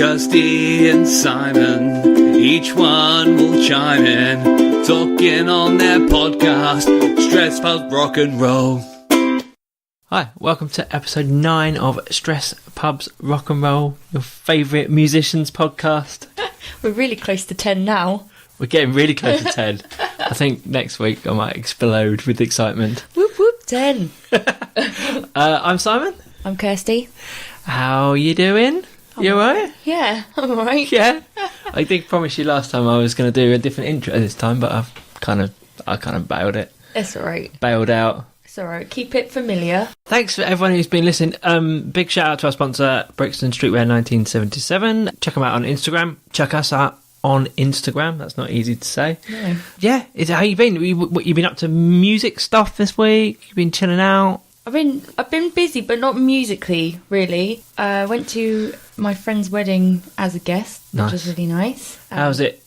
Kirsty and Simon, each one will chime in, talking on their podcast, Stress Pub Rock and Roll. Hi, welcome to episode 9 of Stress Pubs Rock and Roll, your favourite musicians podcast. We're really close to 10 now. We're getting really close to 10. I think next week I might explode with excitement. Whoop whoop, 10. I'm Simon. I'm Kirsty. How you doing? You alright? Yeah, I'm alright. Yeah. I did promise you last time I was going to do a different intro this time, but I kind of bailed it. It's alright. Bailed out. It's alright. Keep it familiar. Thanks for everyone who's been listening. Big shout out to our sponsor, Brixton Streetwear 1977. Check them out on Instagram. Check us out on Instagram. That's not easy to say. No. Yeah. How you been? What you been up to? Music stuff this week? You been chilling out? I've been busy, but not musically, really. I went to my friend's wedding as a guest, which was really nice. How's it?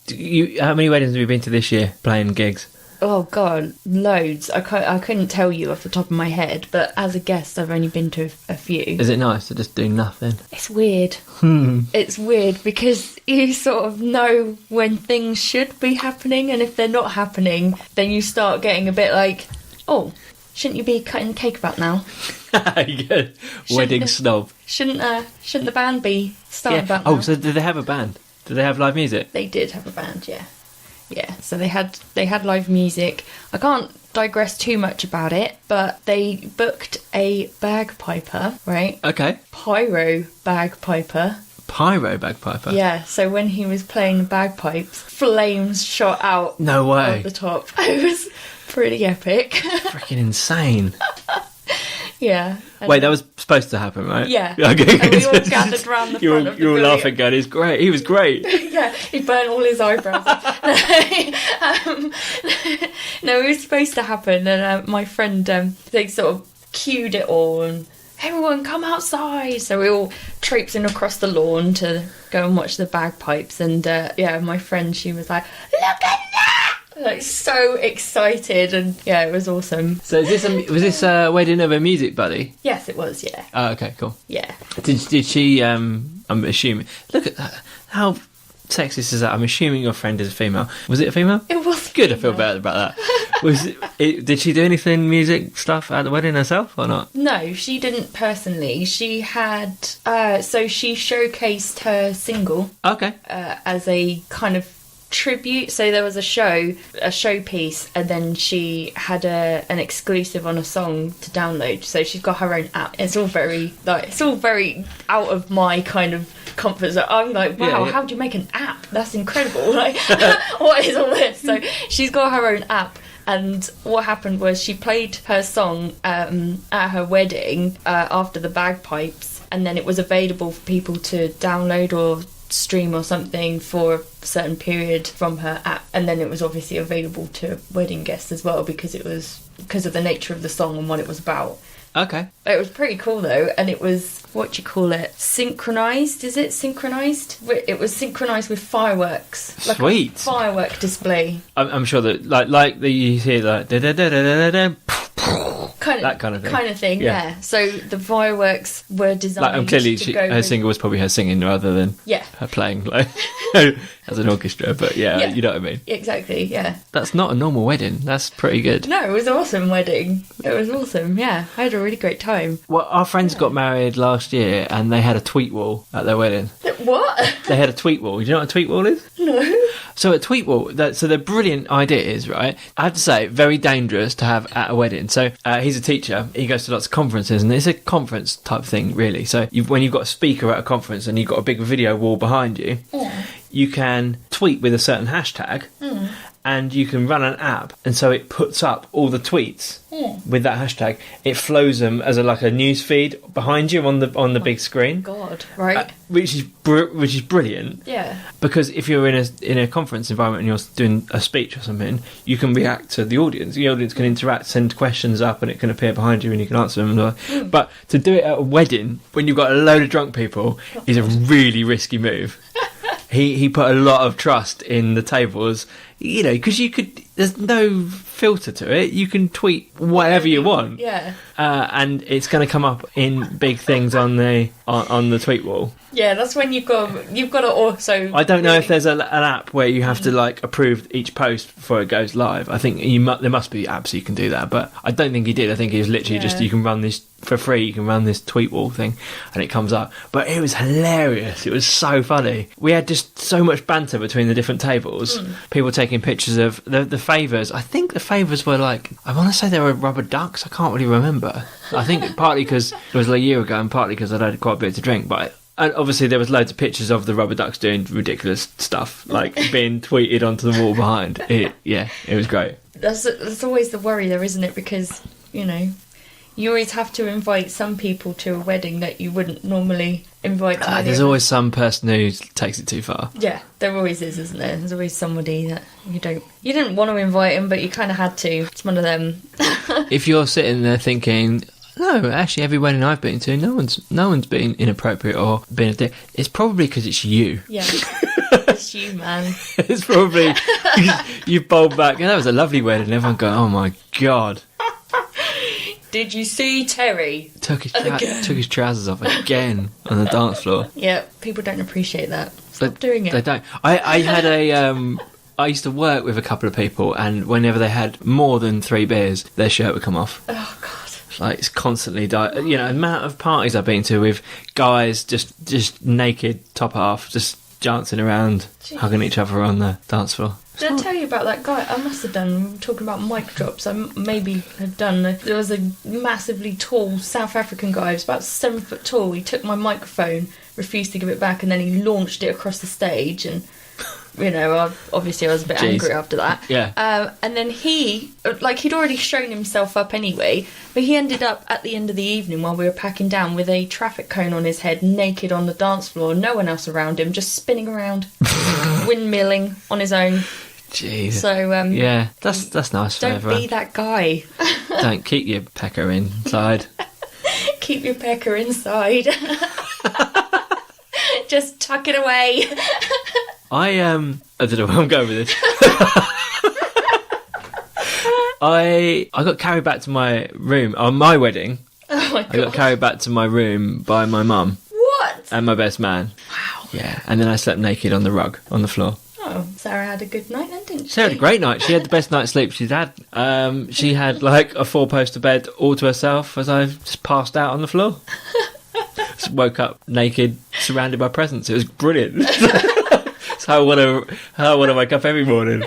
How many weddings have you been to this year, playing gigs? Oh God, loads. I couldn't tell you off the top of my head, but as a guest, I've only been to a few. Is it nice to just do nothing? It's weird. It's weird because you sort of know when things should be happening, and if they're not happening, then you start getting a bit like, oh, shouldn't you be cutting the cake about now? Good. Wedding snob. Shouldn't the band be starting about now? Oh, so did they have a band? Did they have live music? They did have a band, yeah. Yeah, so they had live music. I can't digress too much about it, but they booked a bagpiper, right? Okay. Pyro bagpiper. Pyro bagpiper? Yeah, so when he was playing the bagpipes, flames shot out. No way. At the top. It was pretty epic. Freaking insane. Yeah. Wait, that was supposed to happen, right? Yeah. Okay. And we all gathered around the front of the You were pavilion. laughing, going, he's great. He was great. Yeah, he burnt all his eyebrows. No, it was supposed to happen, and my friend, they sort of cued it all, and everyone come outside. So we all traipsing across the lawn to go and watch the bagpipes, and yeah, my friend, she was like, "Look at that!" Like so excited, and yeah, it was awesome. So was this a wedding of a music buddy? Yes, it was. Yeah. Oh, okay, cool. Yeah. Did she? I'm assuming. Look at that. How sexist is that? I'm assuming your friend is a female. Was it a female? It was. Good. I feel better about that. Did she do anything music stuff at the wedding herself or not? No, she didn't personally. She had. So she showcased her single. Okay. As a kind of tribute. So there was a showpiece, and then she had an exclusive on a song to download. So she's got her own app. It's all very out of my kind of comfort zone. I'm like, wow, how do you make an app? That's incredible. Like, what is all this? So she's got her own app. And what happened was she played her song at her wedding after the bagpipes, and then it was available for people to download or stream or something for a certain period from her app, and then it was obviously available to wedding guests as well because of the nature of the song and what it was about. Okay. It was pretty cool though, and it was, what do you call it? Synchronised? Is it synchronised? It was synchronised with fireworks. Like Sweet. a firework display. I'm sure that like you hear that that kind of thing. Yeah. So the fireworks were designed. Like, clearly, to go her singer was probably her singing rather than her playing like as an orchestra. But yeah, you know what I mean. Exactly. Yeah. That's not a normal wedding. That's pretty good. No, it was an awesome wedding. It was awesome. Yeah, I had a really great time. Well, our friends got married last year, and they had a tweet wall at their wedding. What? They had a tweet wall. Do you know what a tweet wall is? No. So a tweet wall, so they're brilliant ideas, right? I have to say, very dangerous to have at a wedding. So he's a teacher. He goes to lots of conferences, and it's a conference type thing, really. So when you've got a speaker at a conference and you've got a big video wall behind you, you can tweet with a certain hashtag, and you can run an app, and so it puts up all the tweets with that hashtag. It flows them as a news feed behind you on the big screen. God, right? Which is brilliant. Yeah. Because if you're in a conference environment and you're doing a speech or something, you can react to the audience. The audience can interact, send questions up, and it can appear behind you, and you can answer them. But to do it at a wedding when you've got a load of drunk people is a really risky move. he put a lot of trust in the tables, because there's no filter to it. You can tweet whatever you want. Yeah. And it's going to come up in big things on the tweet wall. Yeah, that's when you've got to also... I don't know if there's an app where you have to approve each post before it goes live. I think there must be apps you can do that, but I don't think he did. I think he was literally just, you can run this for free, you can run this tweet wall thing and it comes up. But it was hilarious. It was so funny. We had just so much banter between the different tables. People taking pictures of the favours. I think the favours were I want to say they were rubber ducks. I can't really remember. I think partly because it was a year ago and partly because I'd had quite a bit to drink, and obviously there was loads of pictures of the rubber ducks doing ridiculous stuff, being tweeted onto the wall behind. It was great. That's always the worry though, isn't it? Because, you always have to invite some people to a wedding that you wouldn't normally invite to. There's always some person who takes it too far. Yeah, there always is, isn't there? There's always somebody that you didn't want to invite him, but you kind of had to. It's one of them. If you're sitting there thinking, no, actually, every wedding I've been to, no one's been inappropriate or been a dick. It's probably because it's you. Yeah, it's you, man. It's probably you've bowled back. And that was a lovely wedding. Everyone going, oh my god. Did you see Terry? Took his trousers off again on the dance floor. Yeah, people don't appreciate that. Stop doing it. They don't. I had I used to work with a couple of people, and whenever they had more than 3 beers, their shirt would come off. Oh god. It's constantly amount of parties I've been to with guys just naked, top half, just dancing around, hugging each other on the dance floor. Did I tell you about that guy? I must have done, talking about mic drops, I maybe had done. There was a massively tall South African guy, he was about 7 foot tall. He took my microphone, refused to give it back, and then he launched it across the stage. And, obviously I was a bit angry after that. Yeah. And then he'd already shown himself up anyway, but he ended up at the end of the evening while we were packing down with a traffic cone on his head, naked on the dance floor, no one else around him, just spinning around, windmilling on his own. Jeez. So yeah, that's nice. Don't be that guy. Don't keep your pecker inside. Keep your pecker inside. Just tuck it away. I don't know where I'm going with this. I got carried back to my room on my wedding. Oh my god! I got carried back to my room by my mum. What? And my best man. Wow. Yeah, and then I slept naked on the rug on the floor. Oh, Sarah had a good night then, didn't she? Sarah had a great night. She had the best night's sleep she's had. She had a 4-poster bed all to herself as I just passed out on the floor. Just woke up naked, surrounded by presents. It was brilliant. That's how I want to wake up every morning.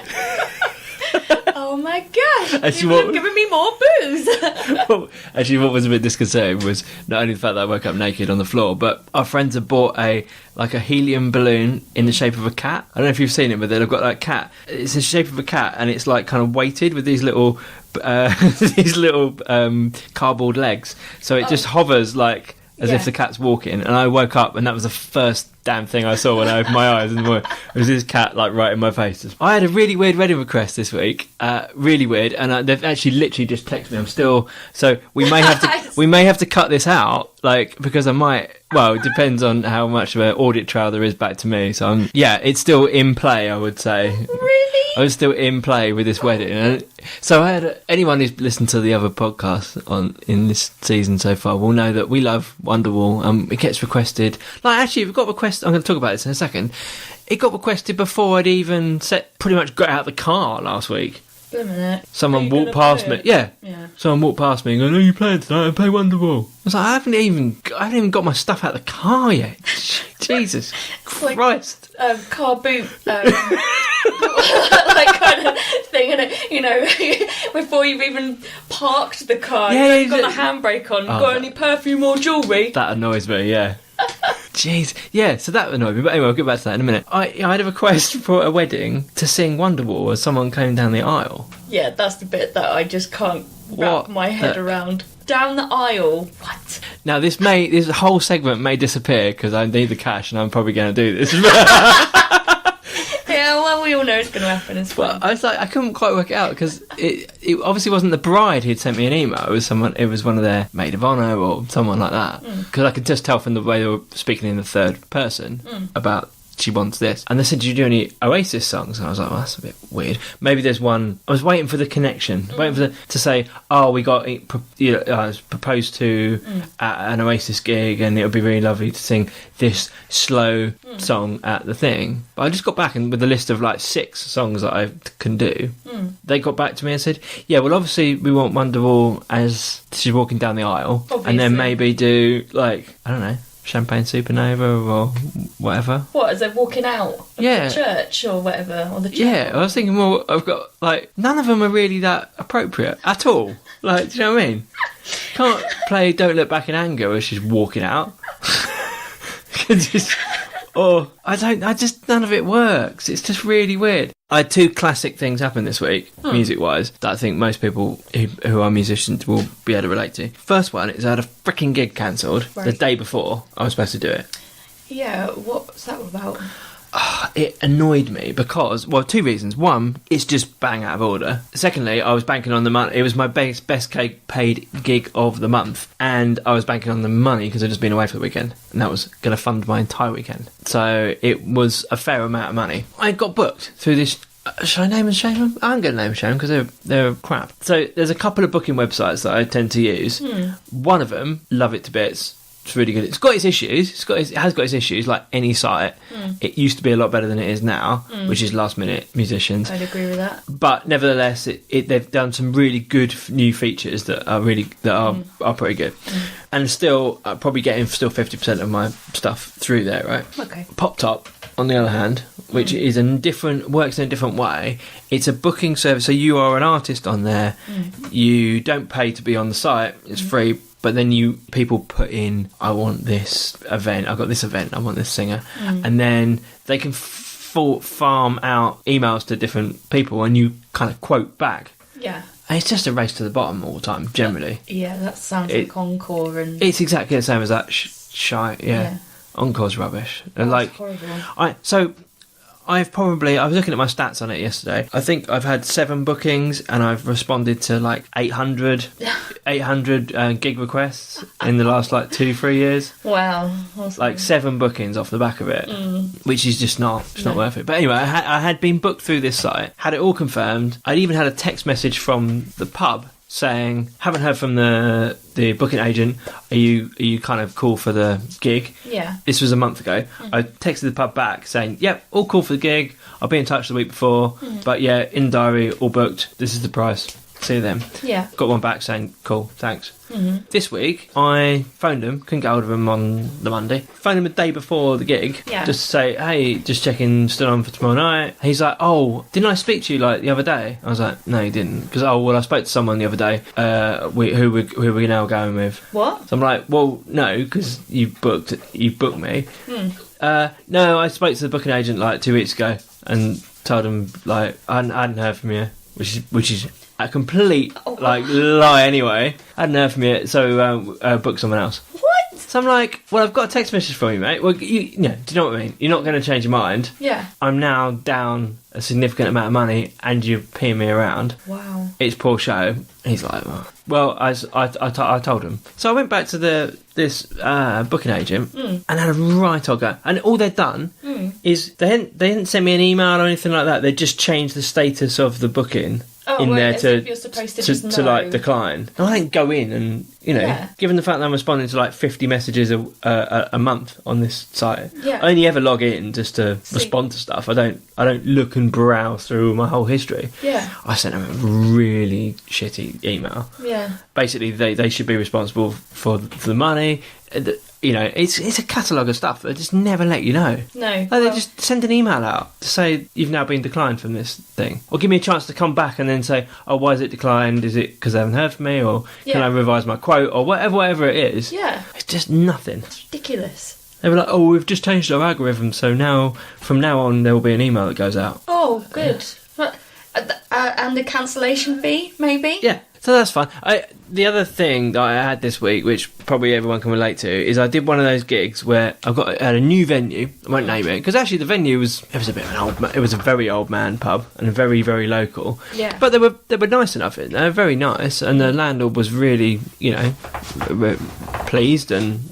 Oh my gosh! Actually, you were giving me more booze. Actually, what was a bit disconcerting was not only the fact that I woke up naked on the floor, but our friends had bought a helium balloon in the shape of a cat. I don't know if you've seen it, but they've got that cat. It's in the shape of a cat, and it's kind of weighted with these little cardboard legs. So it just hovers as if the cat's walking. And I woke up, and that was the first damn thing I saw when I opened my eyes in the morning. It was this cat right in my face. I had a really weird wedding request this week, really weird, and they've actually literally just texted me. I'm still, so we may have to cut this out, because I might. Well, it depends on how much of an audit trail there is back to me. So it's still in play, I would say. Really? I was still in play with this wedding. And so I had anyone who's listened to the other podcasts in this season so far will know that we love Wonderwall. It gets requested. Actually, we've got requests. I'm going to talk about this in a second. It got requested before I'd even pretty much got out of the car last week. Wait a minute. Someone walked past me. Yeah. Someone walked past me and going, "Oh, you playing tonight? I play Wonderwall." I was like, I haven't even got my stuff out of the car yet. Jesus Christ. Car boot. Kind of thing, innit? Before you've even parked the car, you've got the handbrake on. Got any perfume or jewellery? That annoys me. Yeah. Jeez, yeah, so that annoyed me. But anyway, I'll get back to that in a minute. I had a request for a wedding to sing Wonderwall as someone came down the aisle. Yeah, that's the bit that I just can't wrap my head around. Down the aisle? What? Now, this whole segment may disappear because I need the cash and I'm probably going to do this. Yeah, well, we all know it's going to happen. It's fun. Well, I was I couldn't quite work it out because it obviously wasn't the bride who'd sent me an email. It was one of their maid of honour or someone like that. Because I could just tell from the way they were speaking in the third person about she wants this. And they said, do you do any Oasis songs? And I was like, well, that's a bit weird. Maybe there's one. I was waiting for the connection, waiting for to say, oh, we got I was proposed to at an Oasis gig, and it would be really lovely to sing this slow song at the thing. But I just got back and with a list of like 6 songs that I can do. They got back to me and said, yeah, well, obviously we want Wonderwall as she's walking down the aisle, obviously. And then maybe do like, I don't know, Champagne Supernova or whatever. What, as they're walking out of Yeah. the church or whatever, or the chapel? Yeah, I was thinking, well, I've got like none of them are really that appropriate at all. Like, do you know what I mean? Can't play "Don't Look Back in Anger" as she's walking out. None of it works. It's just really weird. I had 2 classic things happen this week, music-wise, that I think most people who are musicians will be able to relate to. First one is I had a freaking gig cancelled the day before I was supposed to do it. Yeah, what's that about? It annoyed me because, well, 2 reasons. One, it's just bang out of order. Secondly, I was banking on the money. It was my best paid gig of the month, and I was banking on the money because I'd just been away for the weekend, and that was going to fund my entire weekend. So it was a fair amount of money. I got booked through this. Should I name and shame them? I'm going to name and shame them because they're crap. So there's a couple of booking websites that I tend to use. One of them, love it to bits. It's really good. It's got its issues. It has got its issues, like any site. It used to be a lot better than it is now, which is last minute musicians. I'd agree with that. But nevertheless, they've done some really good new features that are pretty good. And still, I'm probably getting still 50% of my stuff through there, right? Okay. Pop Top, on the other hand, which is works in a different way. It's a booking service, so you are an artist on there. You don't pay to be on the site. It's free. But then people put in, I want this event, I've got this event, I want this singer. And then they can farm out emails to different people and you kind of quote back. Yeah. And it's just a race to the bottom all the time, generally. Yeah, that sounds like Encore and... It's exactly the same as that shite, yeah. Encore's rubbish. And That's horrible. I was looking at my stats on it yesterday. I think I've had 7 bookings and I've responded to like 800 gig requests in the last like 2-3 years. Wow. Awesome. Like 7 bookings off the back of it, which is just not worth it. But anyway, I had been booked through this site, had it all confirmed. I'd even had a text message from the pub saying, haven't heard from the booking agent, are you kind of cool for the gig? Yeah. This was a month ago. I texted the pub back saying, yep, all cool for the gig, I'll be in touch the week before, but yeah, in the diary, all booked, this is the price, see you then. Yeah. Got one back saying, cool, thanks. This week, I phoned him, couldn't get hold of him on the Monday. Phoned him the day before the gig, just to say, hey, just checking, still on for tomorrow night. He's like, oh, didn't I speak to you like the other day? I was like, no, you didn't. Because, I spoke to someone the other day, who we're now going with. What? So I'm like, well, no, because you booked me. No, I spoke to the booking agent like 2 weeks ago and told him like I hadn't heard from you, which is a complete lie anyway. I hadn't heard from you, so book someone else. What? So I'm like, well, I've got a text message from you, mate. Well, do you know what I mean? You're not going to change your mind. Yeah. I'm now down a significant amount of money and you're peeing me around. Wow. It's poor show. He's like, well, I told him. So I went back to this booking agent and had a right old go. And all they'd done is they hadn't sent me an email or anything like that. They just changed the status of the booking in there you're supposed to like decline. And I didn't go in and, given the fact that I'm responding to like 50 messages a month on this site, I only ever log in just to respond to stuff. I don't look and browse through my whole history. Yeah. I sent them a really shitty email. Yeah. Basically, they should be responsible for the money. It's a catalogue of stuff that just never let you know. No. They just send an email out to say you've now been declined from this thing. Or give me a chance to come back and then say, oh, why is it declined? Is it because they haven't heard from me? Or can I revise my quote? Or whatever it is. Yeah. It's just nothing. It's ridiculous. They were like, oh, we've just changed our algorithm, so from now on, there will be an email that goes out. Oh, good. And the cancellation fee, maybe? Yeah. So that's fine. The other thing that I had this week, which probably everyone can relate to, is I did one of those gigs where at a new venue. I won't name it because actually the venue was a bit of it was a very old man pub and very, very local. Yeah. But they were nice enough. They were very nice, and the landlord was really pleased and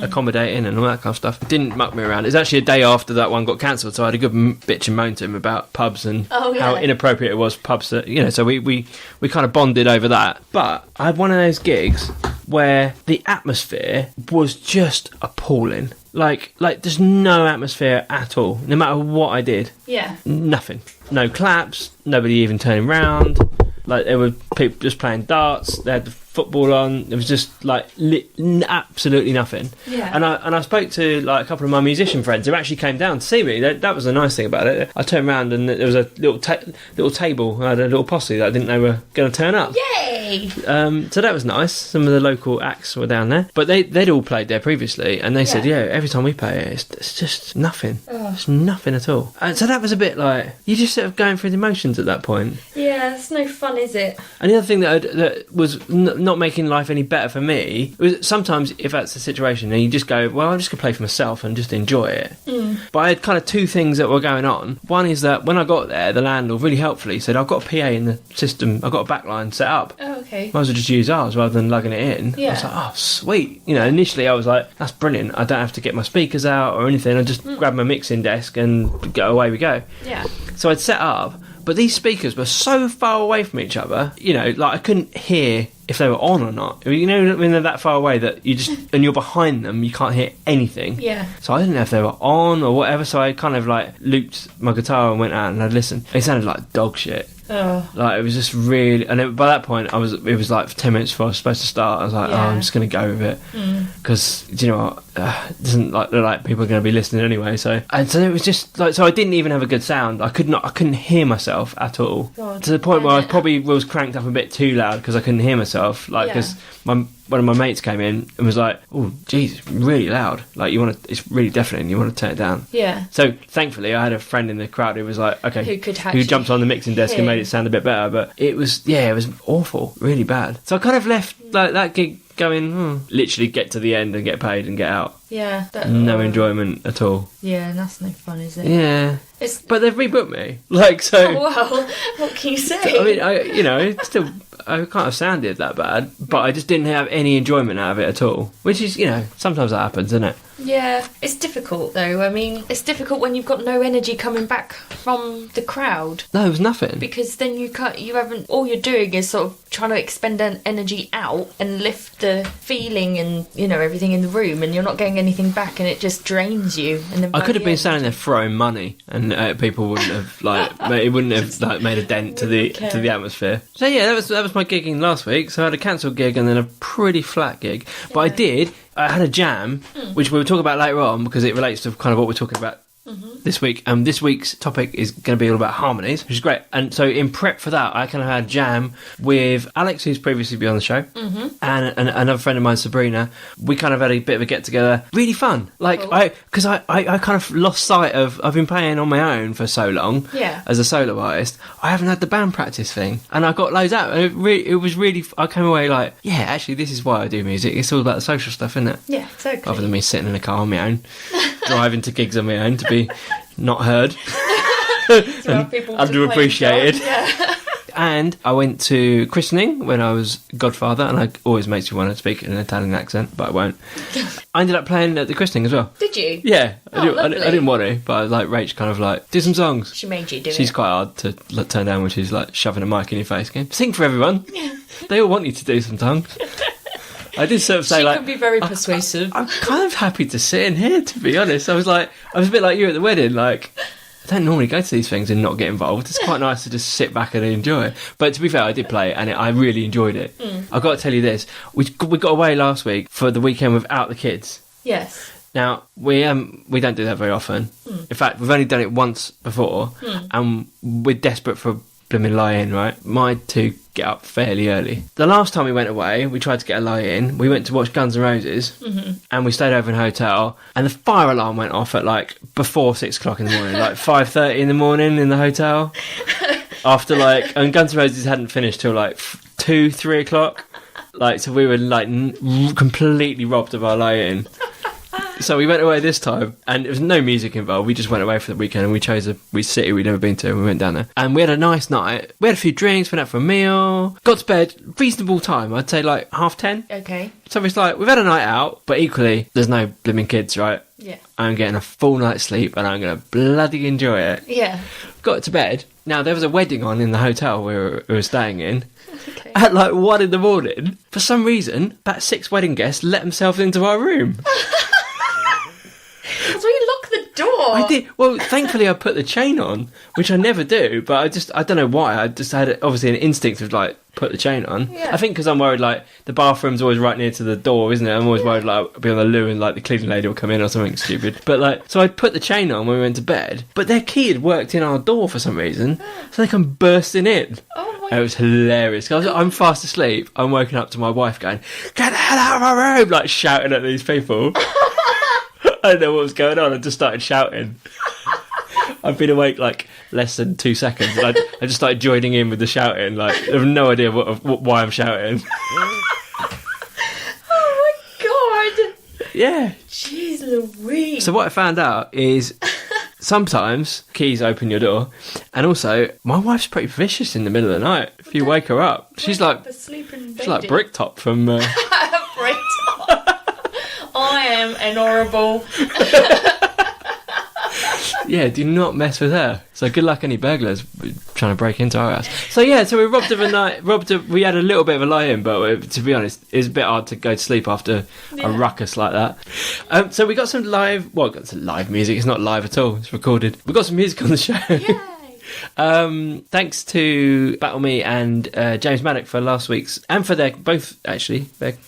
accommodating and all that kind of stuff. Didn't muck me around. It was actually a day after that one got cancelled, so I had a good bitch and moan to him about pubs and how inappropriate it was for pubs to, so we kind of bonded over that. But I had one of those gigs where the atmosphere was just appalling. Like there's no atmosphere at all, no matter what I did. Yeah. Nothing. No claps, nobody even turning round. Like, there were people just playing darts, they had the football on, it was just, like, absolutely nothing. Yeah. And I spoke to, like, a couple of my musician friends who actually came down to see me. That was the nice thing about it. I turned around and there was a little table, I had a little posse that I didn't know were going to turn up. Yay! So that was nice. Some of the local acts were down there. But they'd all played there previously, and they said, every time we play it, it's just nothing. Oh. It's nothing at all. And so that was a bit like, you're just sort of going through the motions at that point. Yeah, it's no fun, is it? And the other thing that was not making life any better for me was sometimes, if that's the situation, and you just go, well, I'm just going to play for myself and just enjoy it. But I had kind of two things that were going on. One is that when I got there, the landlord really helpfully said, I've got a PA in the system, I've got a backline set up. Oh, okay. Might as well just use ours rather than lugging it in. Yeah. I was like, oh, sweet. Initially I was like, that's brilliant. I don't have to get my speakers out or anything. I just grab my mixing desk and away we go. Yeah. So I'd set up, but these speakers were so far away from each other, like I couldn't hear if they were on or not. When they're that far away that and you're behind them, you can't hear anything. Yeah. So I didn't know if they were on or whatever, so I kind of like looped my guitar and went out and I'd listen. It sounded like dog shit. Oh. Like, it was just really... And by that point, it was like 10 minutes before I was supposed to start. I was like, I'm just going to go with it. Because, do you know what? It doesn't look like people are going to be listening anyway. So it was just... like, so I didn't even have a good sound. I couldn't hear myself at all. God. To the point where I probably was cranked up a bit too loud because I couldn't hear myself. Like, because one of my mates came in and was like, oh, geez, it's really loud. Like, it's really deafening. You want to turn it down. Yeah. So, thankfully, I had a friend in the crowd who was like, okay, who jumped on the mixing desk and made it sound a bit better. But it was awful, really bad. So I kind of left like that gig going, literally get to the end and get paid and get out. Yeah. No enjoyment at all. Yeah, that's no fun, is it? Yeah. But they've rebooked me. Like, so... Oh, well, what can you say? I mean, I can't have sounded that bad, but I just didn't have any enjoyment out of it at all. Which is, sometimes that happens, isn't it? Yeah, it's difficult though. I mean, it's difficult when you've got no energy coming back from the crowd. No, it was nothing. Because then you haven't, all you're doing is sort of trying to expend energy out and lift the feeling and, everything in the room, and you're not getting anything back, and it just drains you. And then I could have been standing there throwing money, and people wouldn't have it wouldn't have made a dent to the atmosphere. So yeah, that was my gigging last week. So I had a cancelled gig and then a pretty flat gig, but I had a jam, which we'll talk about later on because it relates to kind of what we're talking about this week. This week's topic is going to be all about harmonies, which is great. And so in prep for that, I kind of had a jam with Alex, who's previously been on the show, and another friend of mine, Sabrina. We kind of had a bit of a get-together. Really fun. Like, because I kind of lost sight of... I've been playing on my own for so long as a solo artist. I haven't had the band practice thing. And I got loads out. And it was really... I came away like, yeah, actually, this is why I do music. It's all about the social stuff, isn't it? Yeah, totally. Rather than me sitting in a car on my own, driving to gigs on my own to be not heard. Underappreciated. And I went to christening when I was godfather, and it always makes me want to speak in an Italian accent, but I won't. I ended up playing at the christening as well. Did you? Yeah. I didn't want to, but Rach kind of like, do some songs. She made you do it. She's quite hard to turn down when she's like shoving a mic in your face going, sing for everyone. They all want you to do some songs. I did sort of say, she could be very persuasive. I'm kind of happy to sit in here, to be honest. I was a bit like you at the wedding. Like, I don't normally go to these things and not get involved. It's quite nice to just sit back and enjoy it. But to be fair, I did play it, and I really enjoyed it. I've got to tell you this: we got away last week for the weekend without the kids. Yes. Now we don't do that very often. In fact, we've only done it once before, and we're desperate for a blooming lie-in, right? My two get up fairly early. The last time we went away, we tried to get a lie-in. We went to watch Guns N' Roses, and we stayed over in a hotel, and the fire alarm went off at before 6 o'clock in the morning, 5:30 in the morning in the hotel. After and Guns N' Roses hadn't finished till 2-3 o'clock. So we were completely robbed of our lie-in. So we went away this time, and there was no music involved. We just went away for the weekend, and we chose a city we'd never been to, and we went down there. And we had a nice night. We had a few drinks, went out for a meal, got to bed, reasonable time. I'd say like 10:30. Okay. So it's like, we've had a night out, but equally, there's no blooming kids, right? Yeah. I'm getting a full night's sleep, and I'm going to bloody enjoy it. Yeah. Got to bed. Now, there was a wedding on in the hotel we were staying in. Okay. At like 1 a.m. For some reason, about 6 wedding guests let themselves into our room. So you lock the door. I did. Well, thankfully I put the chain on, which I never do, but I don't know why. I just had obviously an instinct of like, put the chain on. Yeah. I think because I'm worried like the bathroom's always right near to the door, isn't it? I'm always worried like I'll be on the loo and like the cleaning lady will come in or something stupid. But like, so I put the chain on when we went to bed, but their key had worked in our door for some reason, so they come bursting in. Oh my It was hilarious. 'Cause I'm fast asleep. I'm woken up to my wife going, "Get the hell out of my room!" Like shouting at these people. I don't know what was going on. I just started shouting. I've been awake like less than 2 seconds, and I just started joining in with the shouting. Like I have no idea why I'm shouting. Oh my god! Yeah. Jeez Louise. So what I found out is sometimes keys open your door, and also my wife's pretty vicious in the middle of the night. If you wake her up, she's like Bricktop from. Bricktop. I am an horrible. Yeah, do not mess with her. So good luck any burglars trying to break into our house. So yeah, so we robbed of a night. We had a little bit of a lie-in, but to be honest, it was a bit hard to go to sleep after a ruckus like that. So we got some live music. It's not live at all. It's recorded. We got some music on the show. Yay. Thanks to Battle Me and James Maddock for last week's, and for their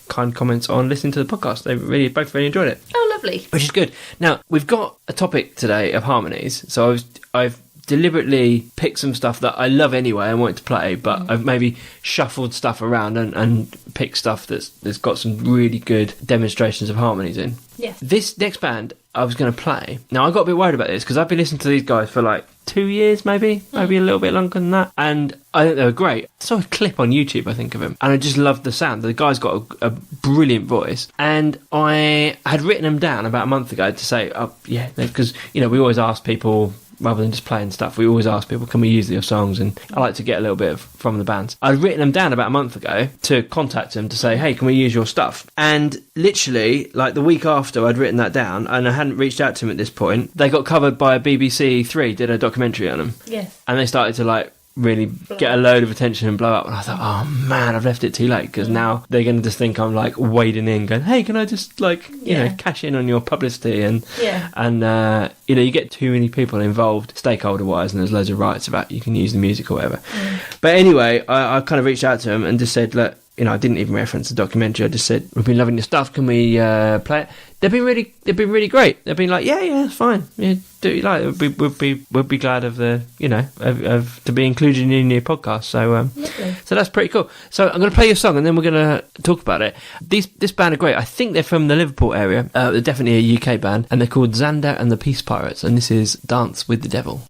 kind comments on listening to the podcast. They both really enjoyed it. Oh, lovely. Which is good. Now, we've got a topic today of Harmonies. So I've deliberately picked some stuff that I love anyway and wanted to play, but I've maybe shuffled stuff around and picked stuff that's got some really good demonstrations of harmonies in. Yeah. This next band I was going to play. Now, I got a bit worried about this because I've been listening to these guys for like 2 years, maybe a little bit longer than that, and I think they were great. I saw a clip on YouTube, I think, of him, and I just loved the sound. The guy's got a brilliant voice, and I had written them down about a month ago to say, because we always ask people, rather than just playing stuff, we always ask people, can we use your songs? And I like to get a little bit from the bands. I'd written them down about a month ago to contact them to say, hey, can we use your stuff? And literally, like the week after I'd written that down, and I hadn't reached out to them at this point, they got covered by a BBC 3, did a documentary on them. Yes. And they started to like really get a load of attention and blow up, and I thought, oh man, I've left it too late, because now they're going to just think I'm like wading in going, hey, can I just like cash in on your publicity, and you get too many people involved stakeholder wise, and there's loads of rights about you can use the music or whatever. But anyway, I kind of reached out to them and just said, look, I didn't even reference the documentary. I just said, we've been loving your stuff, can we play it? They've been really great. They've been like, yeah, it's fine. Yeah, do what you like. We'll be glad of the, of to be included in your podcast. So that's pretty cool. So I'm going to play your song, and then we're going to talk about it. This band are great. I think they're from the Liverpool area. They're definitely a UK band, and they're called Xander and the Peace Pirates, and this is Dance with the Devil.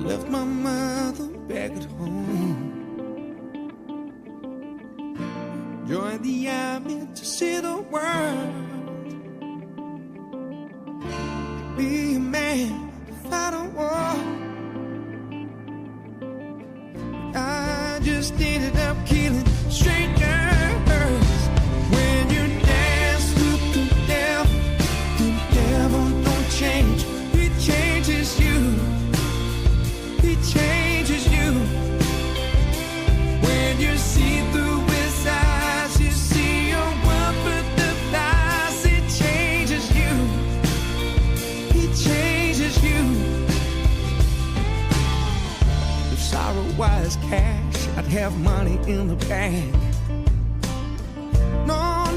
Left my mother back at home. Joined the army to see the world. Be a man, fight a war. I just ended up killing strangers. When you dance with the devil don't change. He changes you. He changes you. When you see through his eyes, you see your world with the lies. He changes you. He changes you. If sorrow was cash, I'd have money in the bank. No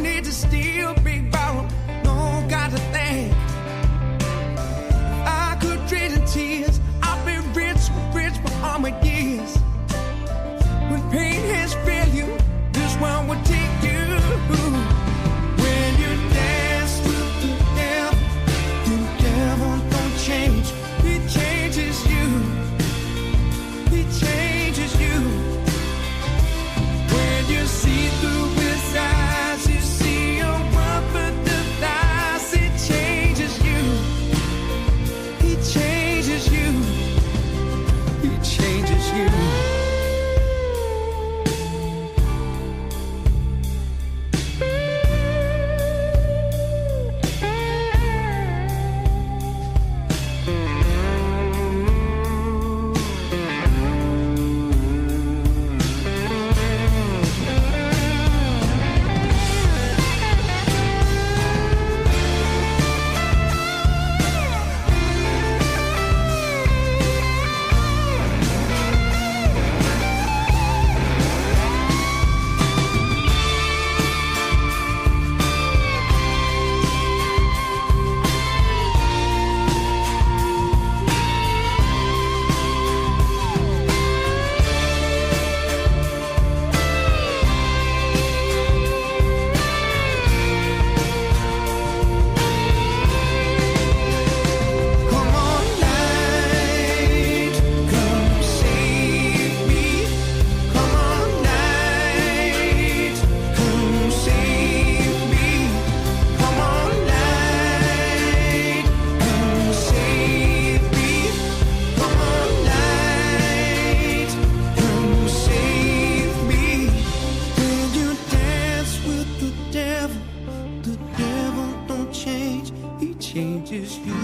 changes you.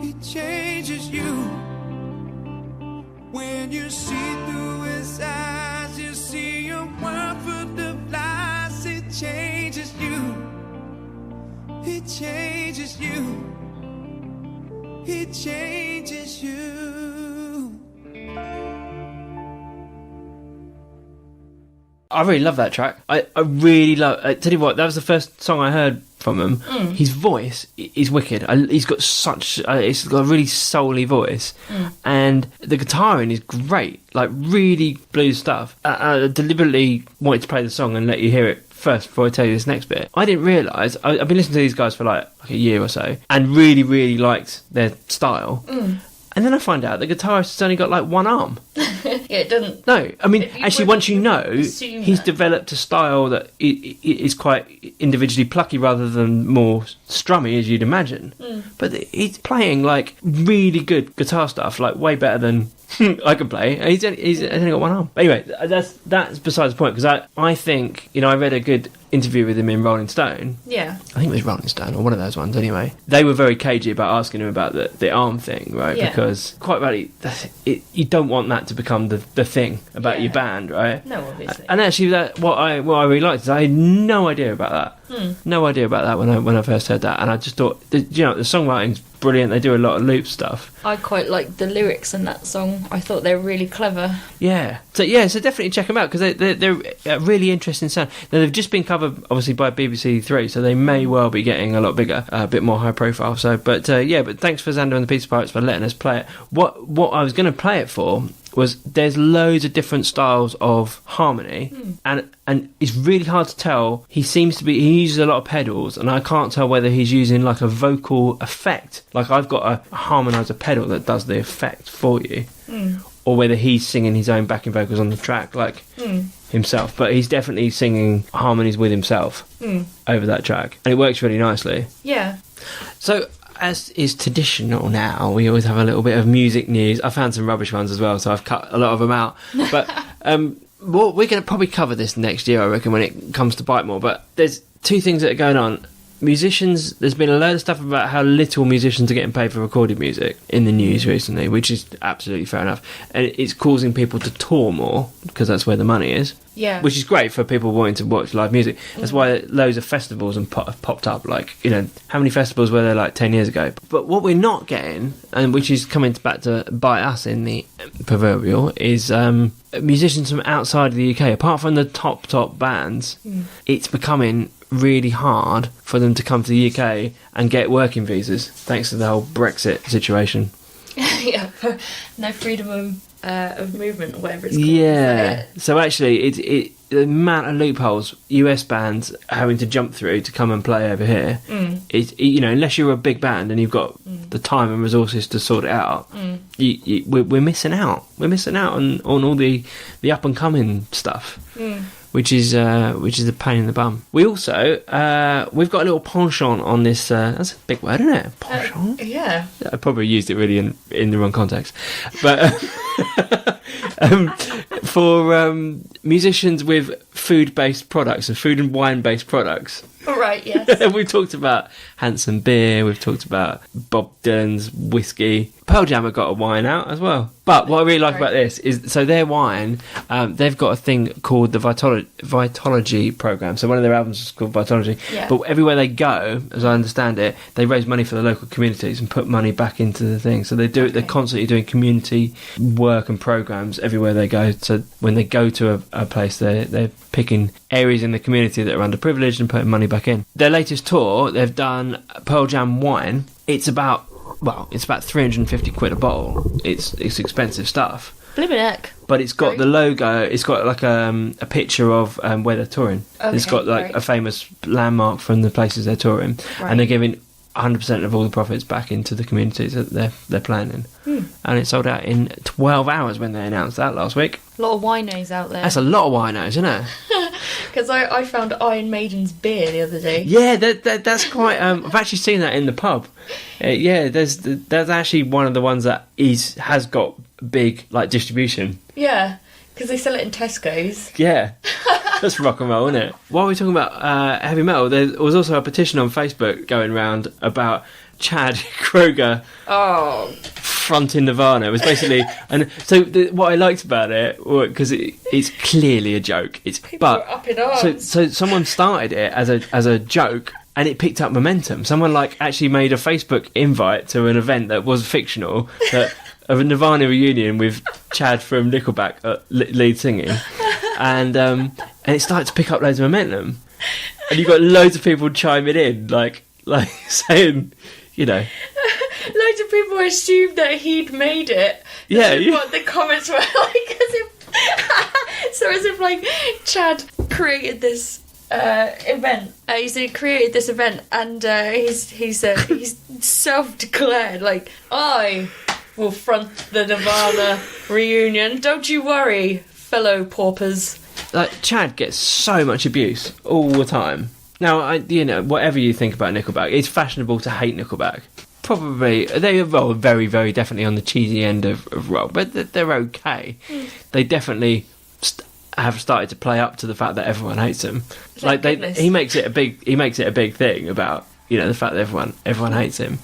He changes you. When you see through his eyes, you see a world full of lies. He changes you. He changes you. He changes you. I really love that track. I really love. I tell you what, that was the first song I heard from him. His voice is wicked. He's got such. It's got a really soul-y voice, and the guitaring is great. Like really blues stuff. I deliberately wanted to play the song and let you hear it first before I tell you this next bit. I didn't realise. I've been listening to these guys for like a year or so, and really, really liked their style. And then I find out the guitarist has only got like one arm. Yeah, it doesn't. No, I mean, actually, once you know, assume he's that. developed a style that is quite individually plucky rather than more strummy, as you'd imagine. But he's playing like really good guitar stuff, like way better than I can play. And he's only got one arm. But anyway, that's besides the point, because I think, I read a good interview with him in Rolling Stone. Yeah. I think it was Rolling Stone, or one of those ones anyway. They were very cagey about asking him about the arm thing, right? Yeah. Because, quite rightly, you don't want that to become the thing about your band, right? No, obviously. And actually, what I really liked is I had no idea about that. No idea about that when I first heard that. And I just thought, the songwriting's brilliant. They do a lot of loop stuff. I quite like the lyrics in that song. I thought they were really clever. Yeah. So definitely check them out, because they're a really interesting sound. Now, they've just been covered, obviously, by BBC Three, so they may well be getting a lot bigger, a bit more high profile. So, but thanks for Xander and the Pizza Pirates for letting us play it. What I was going to play it for was, there's loads of different styles of harmony, and it's really hard to tell. He uses a lot of pedals, and I can't tell whether he's using like a vocal effect, like I've got a harmonizer pedal that does the effect for you, or whether he's singing his own backing vocals on the track, like himself. But he's definitely singing harmonies with himself over that track, and it works really nicely. Yeah. So, as is traditional now, we always have a little bit of music news. I found some rubbish ones as well, so I've cut a lot of them out. But we're going to probably cover this next year, I reckon, when it comes to Bite More. But there's two things that are going on. Musicians, there's been a load of stuff about how little musicians are getting paid for recorded music in the news recently, which is absolutely fair enough. And it's causing people to tour more, because that's where the money is. Yeah. Which is great for people wanting to watch live music. That's why loads of festivals have popped up. Like, how many festivals were there like 10 years ago? But what we're not getting, and which is coming back to bite us in the proverbial, is musicians from outside of the UK. Apart from the top bands, it's becoming really hard for them to come to the UK and get working visas, thanks to the whole Brexit situation. Yeah. No freedom of movement, or whatever it's called. Yeah. So actually, the amount of loopholes US bands are having to jump through to come and play over here, unless you're a big band and you've got the time and resources to sort it out, we're missing out. We're missing out on all the up and coming stuff. Which is a pain in the bum. We also we've got a little penchant on this. That's a big word, isn't it? Penchant. Yeah. I probably used it really in the wrong context, but for musicians with food-based products and food and wine-based products. All right. Yes. We've talked about Hanson beer. We've talked about Bob Dylan's whiskey. Pearl Jam have got a wine out as well. But what I really like about this is, so their wine, they've got a thing called the Vitology program. So one of their albums is called Vitology. Yeah. But everywhere they go, as I understand it, they raise money for the local communities and put money back into the thing. So they do it. They're constantly doing community work and programs everywhere they go. So when they go to a place, they're picking areas in the community that are underprivileged and putting money back in. Their latest tour, they've done Pearl Jam wine. It's about 350 quid a bottle. It's expensive stuff. Blimmin' heck. But it's got the logo. It's got like a picture of where they're touring. Okay, it's got like a famous landmark from the places they're touring, and they're giving 100% of all the profits back into the communities that they're playing in. And it sold out in 12 hours when they announced that last week. A lot of winos out there. That's a lot of winos, isn't it? Because I found Iron Maiden's beer the other day. Yeah, that's quite. I've actually seen that in the pub. There's actually one of the ones that has got big like distribution. Yeah, because they sell it in Tesco's. Yeah. That's rock and roll, isn't it? While we're talking about heavy metal, there was also a petition on Facebook going around about Chad Kroeger fronting Nirvana. It was basically, and so what I liked about it, because it's clearly a joke. People are up in arms. So someone started it as a joke, and it picked up momentum. Someone actually made a Facebook invite to an event that was fictional, of a Nirvana reunion with Chad from Nickleback lead singing, and it started to pick up loads of momentum, and you got loads of people chiming in, like saying, Loads of people assumed that he'd made it. Yeah, What the comments were like, as if Chad created this event. He's created this event, and he's self-declared I will front the Nirvana reunion. Don't you worry, fellow paupers. Chad gets so much abuse all the time. Now, whatever you think about Nickelback, it's fashionable to hate Nickelback. Probably, they are very, very definitely on the cheesy end of rock, but they're okay. They definitely have started to play up to the fact that everyone hates them. He makes it a big thing about the fact that everyone hates him.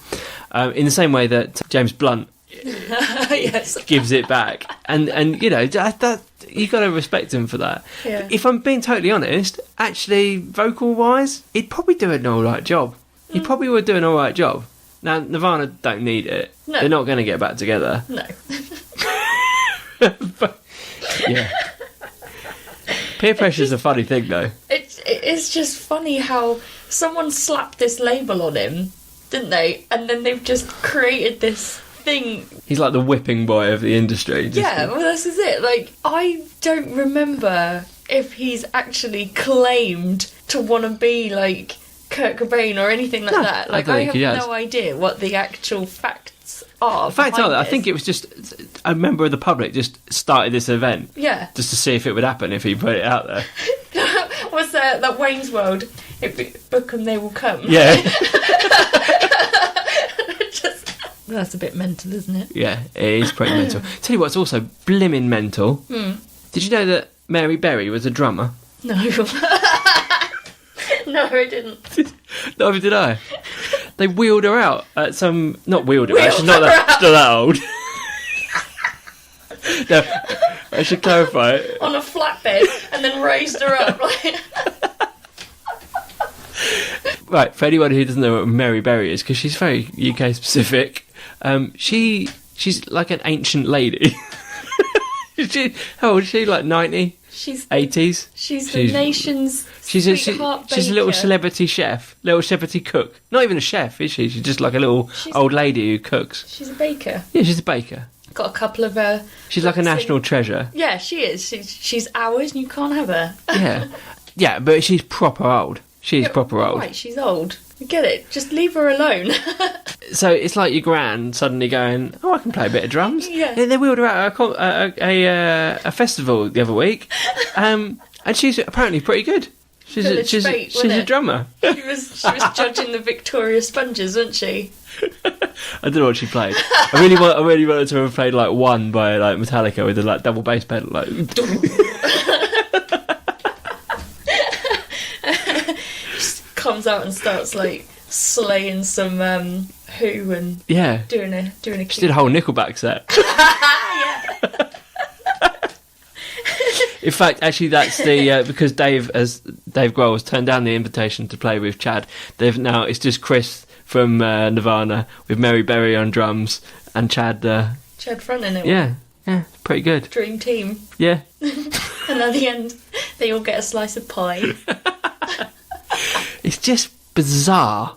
In the same way that James Blunt yes. gives it back, and that you got to respect him for that. Yeah. If I'm being totally honest, actually, vocal wise, he'd probably do an all right job. He probably would do an all right job. Now, Nirvana don't need it. No. They're not going to get back together. No. But, yeah. Peer pressure's a funny thing, though. It's just funny how someone slapped this label on him, didn't they? And then they've just created this thing. He's like the whipping boy of the industry. Well, this is it. I don't remember if he's actually claimed to want to be like Kurt Cobain or anything like that. I have no idea what the actual facts are. The facts are that I think it was just a member of the public just started this event. Yeah. Just to see if it would happen if he put it out there. What's that Wayne's World? Book 'em, they will come. Yeah. That's a bit mental, isn't it? Yeah, it is pretty mental. Tell you what's also blimmin' mental. Did you know that Mary Berry was a drummer? No. No, I didn't. Neither did I. They wheeled her out at some... Not wheeled her out, she's not that old. No, I should clarify. On a flatbed and then raised her up. Right, for anyone who doesn't know what Mary Berry is, because she's very UK specific, she's like an ancient lady. How old is she? Like 90? She's 80s? She's the nation's sweetheart baker. She's a little celebrity chef, little celebrity cook. Not even a chef, is she? She's just like a little old lady who cooks. She's a baker. Yeah, she's a baker. Got a couple of she's like a national treasure. Yeah, she is. She's ours and you can't have her. Yeah, but she's proper old. She's proper old. Right, she's old. I get it. Just leave her alone. So it's like your gran suddenly going, "Oh, I can play a bit of drums." Yeah. They wheeled her out at a festival the other week, and she's apparently pretty good. She's a drummer. She was judging the Victoria Sponges, wasn't she? I don't know what she played. I really wanted to have played like One by like Metallica with a like double bass pedal, like. Comes out and starts like slaying some Who and doing a She did a whole Nickelback set. In fact, actually, that's the because Dave Grohl has turned down the invitation to play with Chad. It's just Chris from Nirvana with Mary Berry on drums and Chad fronting it. Yeah, pretty good. Dream team. Yeah. And at the end, they all get a slice of pie. It's just bizarre.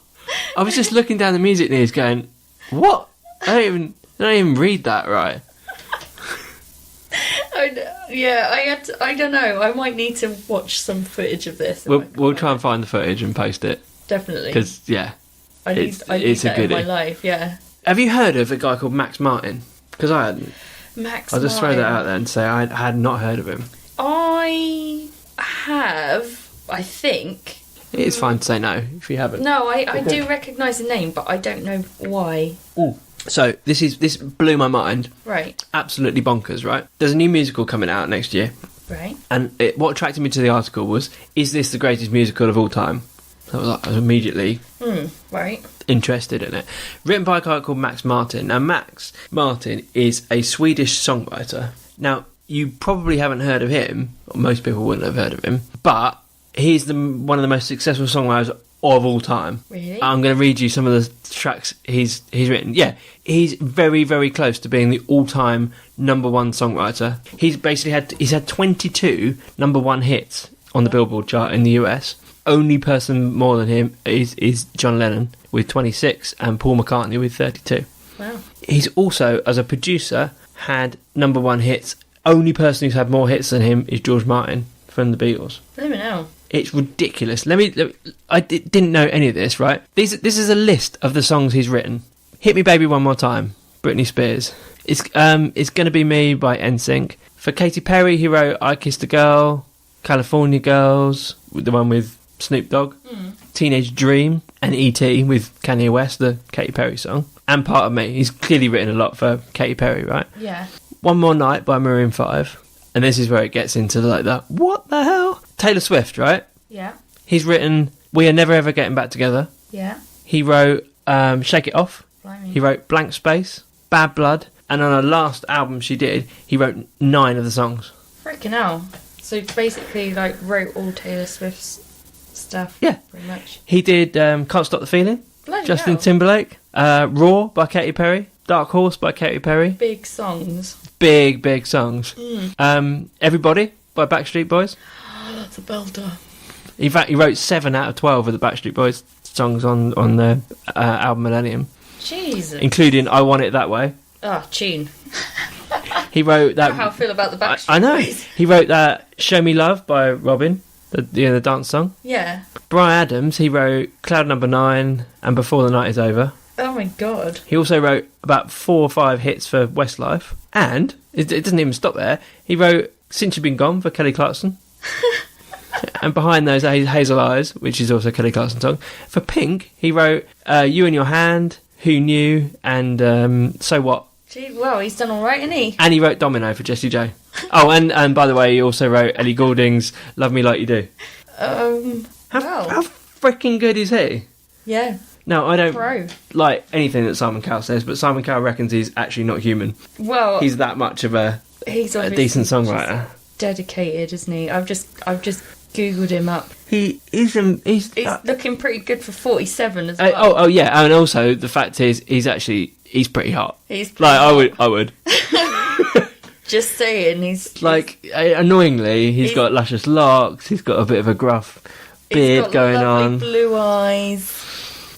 I was just looking down the music news going, what? I don't even read that right. I don't know. I might need to watch some footage of this. We'll try and find the footage and post it. Definitely. Because, I need that in my life, yeah. Have you heard of a guy called Max Martin? Because I hadn't. I'll just throw that out there and say I had not heard of him. I have, I think. It's fine to say no if you haven't. No, I do recognise the name, but I don't know why. Ooh. So this blew my mind. Right. Absolutely bonkers, right? There's a new musical coming out next year Right. And what attracted me to the article was, is this the greatest musical of all time? So I was immediately Right. interested in it. Written by a guy called Max Martin. Now, Max Martin is a Swedish songwriter. Now, you probably haven't heard of him, or most people wouldn't have heard of him, but he's one of the most successful songwriters of all time. Really? I'm going to read you some of the tracks he's written. Yeah, he's very, very close to being the all-time number one songwriter. He's had 22 number one hits on the Billboard chart in the US. Only person more than him is John Lennon with 26 and Paul McCartney with 32. Wow. He's also, as a producer, had number one hits. Only person who's had more hits than him is George Martin from the Beatles. Let me know. It's ridiculous. I didn't know any of this, right? This is a list of the songs he's written. Hit Me Baby One More Time, Britney Spears. It's Gonna Be Me by NSYNC. For Katy Perry, he wrote I Kissed a Girl, California Girls, the one with Snoop Dogg, Teenage Dream, and E.T. with Kanye West, the Katy Perry song, and Part of Me. He's clearly written a lot for Katy Perry, right? Yeah. One More Night by Maroon 5. And this is where it gets into like that, what the hell? Taylor Swift, right? Yeah. He's written We Are Never Ever Getting Back Together. Yeah. He wrote Shake It Off. Blimey. He wrote Blank Space, Bad Blood, and on her last album she did, he wrote 9 of the songs. Freaking hell. So basically, like, wrote all Taylor Swift's stuff. Yeah. Pretty much. He did Can't Stop the Feeling, Bloody Justin hell. Timberlake, Raw by Katy Perry, Dark Horse by Katy Perry. Big songs. Big songs. Everybody by Backstreet Boys. That's a belter. In fact, he wrote 7 out of 12 of the Backstreet Boys songs on the album Millennium, Jesus. including I Want It That Way. Oh, tune. He wrote that. I know how I feel about the Backstreet I know. Boys. He wrote that Show Me Love by Robin, the dance song. Yeah. Bryan Adams, he wrote Cloud Number 9 and Before the Night Is Over. Oh my god. He also wrote about 4 or 5 hits for Westlife. And, it doesn't even stop there, he wrote Since You've Been Gone for Kelly Clarkson. And behind those are Hazel Eyes, which is also a Kelly Clarkson song. For Pink, he wrote You in Your Hand, Who Knew, and So What. Gee, well, he's done alright, isn't he? And he wrote Domino for Jessie J. Oh, and by the way, he also wrote Ellie Goulding's Love Me Like You Do. Wow. How freaking good is he? Yeah. No, I don't Pro. like anything that Simon Cowell says, but Simon Cowell reckons he's actually not human. Well, He's that much of a obviously decent songwriter. just dedicated, isn't he? I've just googled him up. He is. He's looking pretty good for 47 as well. oh yeah, and also the fact is he's pretty hot. He's pretty Like hot. I would. Just saying, he's Like annoyingly, he's got luscious locks. He's got a bit of a gruff beard got going lovely on. blue eyes.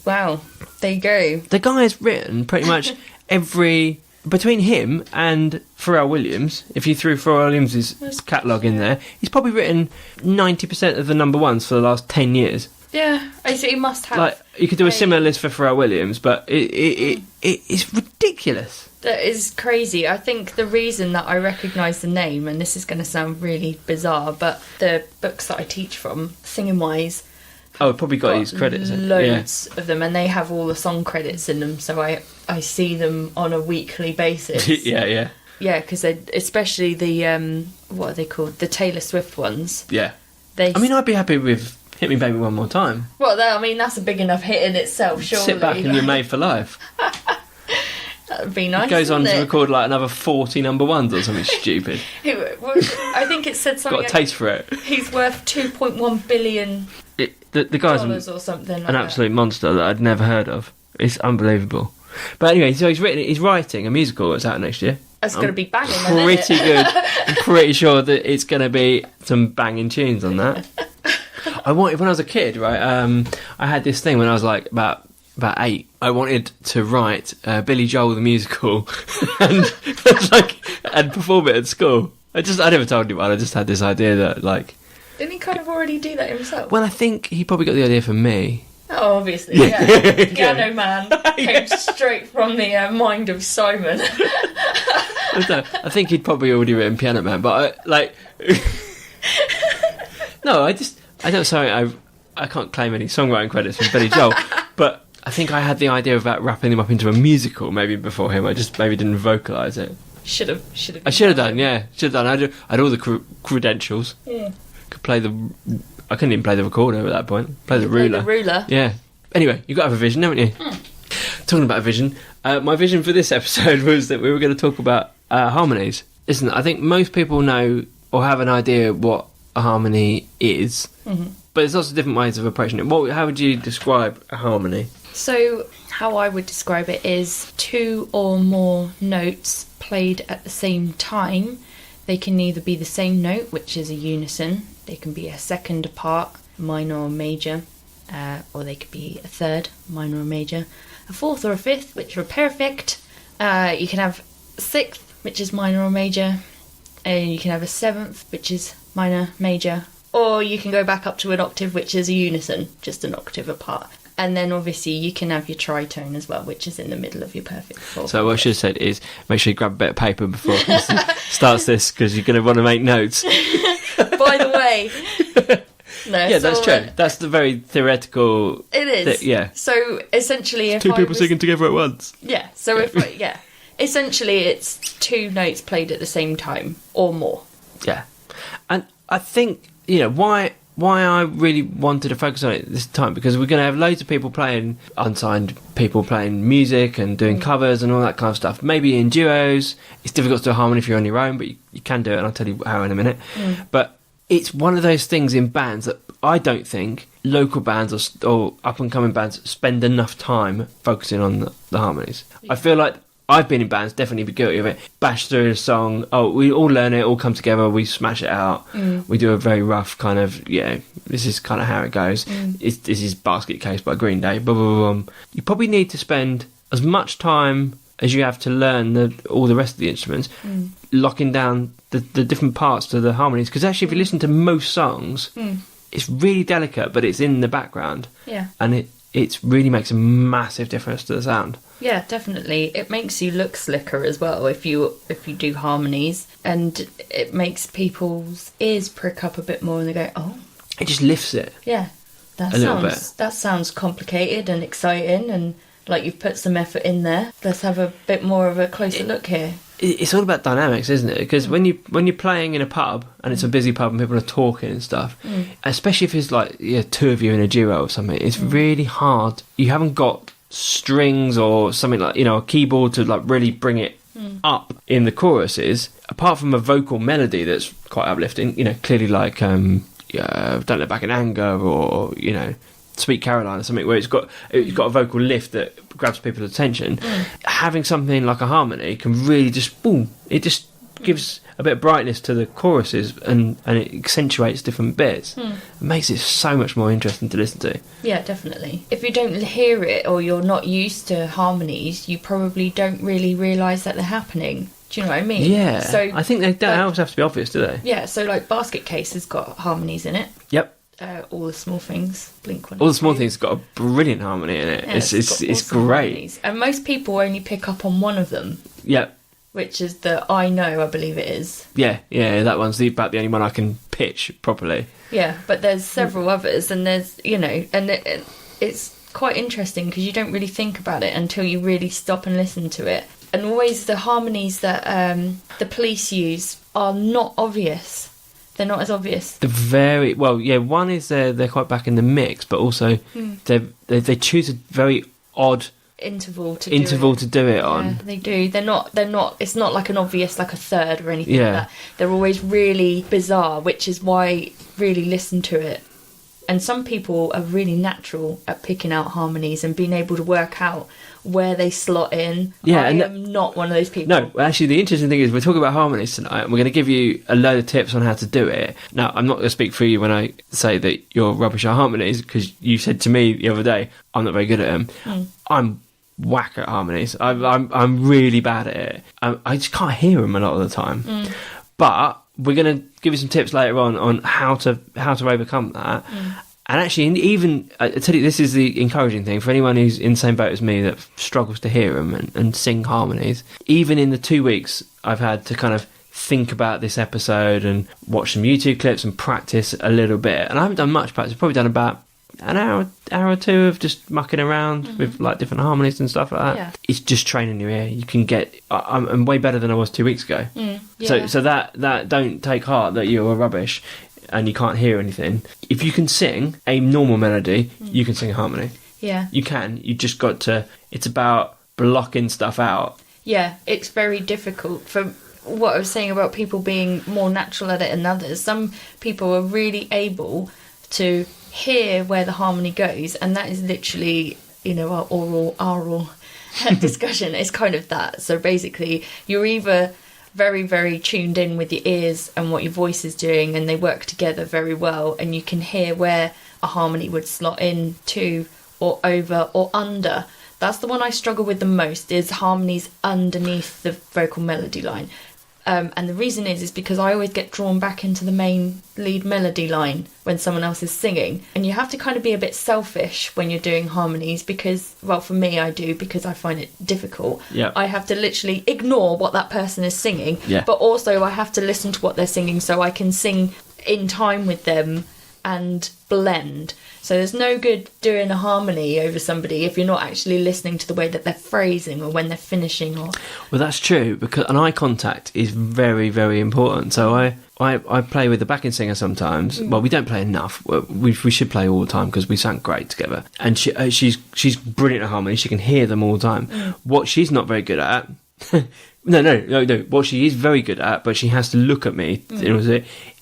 Wow, there you go. The guy has written pretty much every between him and Pharrell Williams. If you threw Pharrell Williams' catalogue in there, he's probably written 90% of the number ones for the last 10 years. Yeah, I see. He must have. Like you could do a similar list for Pharrell Williams, but it's ridiculous. That is crazy. I think the reason that I recognise the name, and this is going to sound really bizarre, but the books that I teach from, Singing Wise, Oh, it probably got his credits in. loads of them, and they have all the song credits in them, so I see them on a weekly basis. Yeah. Yeah, because especially the, what are they called? The Taylor Swift ones. Yeah. They, I mean, I'd be happy with Hit Me Baby One More Time. well, I mean, that's a big enough hit in itself, surely. Sit back and you're made for life. That would be nice. It goes on wouldn't to it? record like another 40 number ones or something stupid. I think it said something. Got a taste for it. He's worth $2.1 billion The guy's or something. Like an absolute monster that I'd never heard of. It's unbelievable. But anyway, so he's writing a musical that's out next year. That's going to be banging. Then, Pretty isn't good. I'm pretty sure that it's going to be some banging tunes on that. When I was a kid, right? I had this thing when I was like about 8. I wanted to write Billy Joel the musical and perform it at school. I never told anyone. I just had this idea that like. Didn't he kind of already do that himself? Well, I think he probably got the idea from me. Oh, obviously, yeah. Piano Man came straight from the mind of Simon. I think he'd probably already written Piano Man, but no, I can't claim any songwriting credits from Billy Joel, but I think I had the idea about wrapping him up into a musical maybe before him. I just maybe didn't vocalise it. Should have. I should have done, yeah. Should have done. I had all the credentials. Yeah. Could play I couldn't even play the recorder at that point. Play the ruler. The ruler. Yeah. Anyway, you've got to have a vision, haven't you? Talking about a vision, my vision for this episode was that we were going to talk about harmonies. Listen, I think most people know or have an idea what a harmony is, but there's lots of different ways of approaching it. How would you describe a harmony? So, how I would describe it is 2 or more notes played at the same time. They can either be the same note, which is a unison, they can be a second apart, minor or major, or they could be a third, minor or major, a fourth or a fifth, which are perfect. You can have a sixth, which is minor or major, and you can have a seventh, which is minor, major, or you can go back up to an octave, which is a unison, just an octave apart. And then obviously you can have your tritone as well, which is in the middle of your perfect four. So what I should have said is make sure you grab a bit of paper before starts this, because you're going to want to make notes. By the way. No, yeah, that's true. That's the very theoretical... It is. Yeah. So essentially if Two people singing together at once. Yeah, so essentially it's 2 notes played at the same time or more. Yeah. And I think, why I really wanted to focus on it this time, because we're going to have loads of people playing, unsigned people playing music and doing covers and all that kind of stuff. Maybe in duos. It's difficult to do a harmony if you're on your own, but you can do it, and I'll tell you how in a minute. But it's one of those things in bands that I don't think local bands or up-and-coming bands spend enough time focusing on the harmonies. I feel like I've been in bands, definitely be guilty of it. Bash through a song, we all learn it, all come together, we smash it out. We do a very rough kind of, this is kind of how it goes. This is Basket Case by Green Day. Blah, blah, blah, blah. You probably need to spend as much time as you have to learn all the rest of the instruments, locking down the different parts to the harmonies. Because actually, if you listen to most songs, it's really delicate, but it's in the background. Yeah. And it really makes a massive difference to the sound. Yeah, definitely. It makes you look slicker as well if you do harmonies, and it makes people's ears prick up a bit more and they go, oh. It just lifts it. Yeah. That sounds complicated and exciting, and like you've put some effort in there. Let's have a bit more of a closer look here. It's all about dynamics, isn't it? Because when you're playing in a pub and it's a busy pub and people are talking and stuff, especially if it's like 2 of you in a duo or something, it's really hard. You haven't got strings or something like a keyboard to like really bring it up in the choruses. Apart from a vocal melody that's quite uplifting, clearly like Don't Look Back in Anger or Sweet Caroline or something where it's got a vocal lift that grabs people's attention. Having something like a harmony can really just boom, it just gives a bit of brightness to the choruses and it accentuates different bits. It makes it so much more interesting to listen to. Yeah, definitely. If you don't hear it or you're not used to harmonies, you probably don't really realise that they're happening. Do you know what I mean? Yeah. So I think they don't always have to be obvious, do they? Yeah, so like Basket Case has got harmonies in it. Yep. All the Small Things, Blink-182. All the Small Things got a brilliant harmony in it. Yeah, it's great. Harmonies. And most people only pick up on one of them. Yep. Which is the I Know, I believe it is. Yeah, that one's about the only one I can pitch properly. Yeah, but there's several others, and there's, and it's quite interesting because you don't really think about it until you really stop and listen to it. And always the harmonies that the Police use are not obvious. They're not as obvious. One is they're quite back in the mix, but also they choose a very odd interval to do it on. Yeah, they do. They're not. It's not like an obvious like a third or anything like that. They're always really bizarre, which is why really listen to it. And some people are really natural at picking out harmonies and being able to work out where they slot in. Yeah, I am not one of those people. No, actually, the interesting thing is we're talking about harmonies tonight, and we're going to give you a load of tips on how to do it. Now, I'm not going to speak for you when I say that you're rubbish at harmonies, because you said to me the other day, I'm not very good at them. I'm whack at harmonies. I'm really bad at it. I just can't hear them a lot of the time. But we're going to give you some tips later on how to overcome that. And actually, even I tell you, this is the encouraging thing for anyone who's in the same boat as me that struggles to hear them and sing harmonies. Even in the 2 weeks I've had to kind of think about this episode and watch some YouTube clips and practice a little bit. And I haven't done much practice. I've probably done about an hour or two of just mucking around with like different harmonies and stuff like that. Yeah. It's just training your ear. You can get. I'm way better than I was 2 weeks ago. Yeah. So that don't take heart that you're rubbish and you can't hear anything. If you can sing a normal melody, you can sing a harmony. Yeah. You can. You just got to. It's about blocking stuff out. Yeah, it's very difficult. For what I was saying about people being more natural at it than others, some people are really able to hear where the harmony goes, and that is literally, our oral discussion is kind of that. So basically, you're either very, very tuned in with your ears and what your voice is doing, and they work together very well, and you can hear where a harmony would slot in to, or over, or under. That's the one I struggle with the most, is harmonies underneath the vocal melody line. And the reason is because I always get drawn back into the main lead melody line when someone else is singing. And you have to kind of be a bit selfish when you're doing harmonies because, well, for me, I do, because I find it difficult. Yeah. I have to literally ignore what that person is singing. Yeah. But also I have to listen to what they're singing so I can sing in time with them and blend. So there's no good doing a harmony over somebody if you're not actually listening to the way that they're phrasing or when they're finishing. Or Well, that's true, because an eye contact is very, very important. So I play with the backing singer sometimes. Well, we don't play enough. We should play all the time because we sound great together. And she's brilliant at harmony. She can hear them all the time. What she's not very good at... No. What she is very good at, but she has to look at me,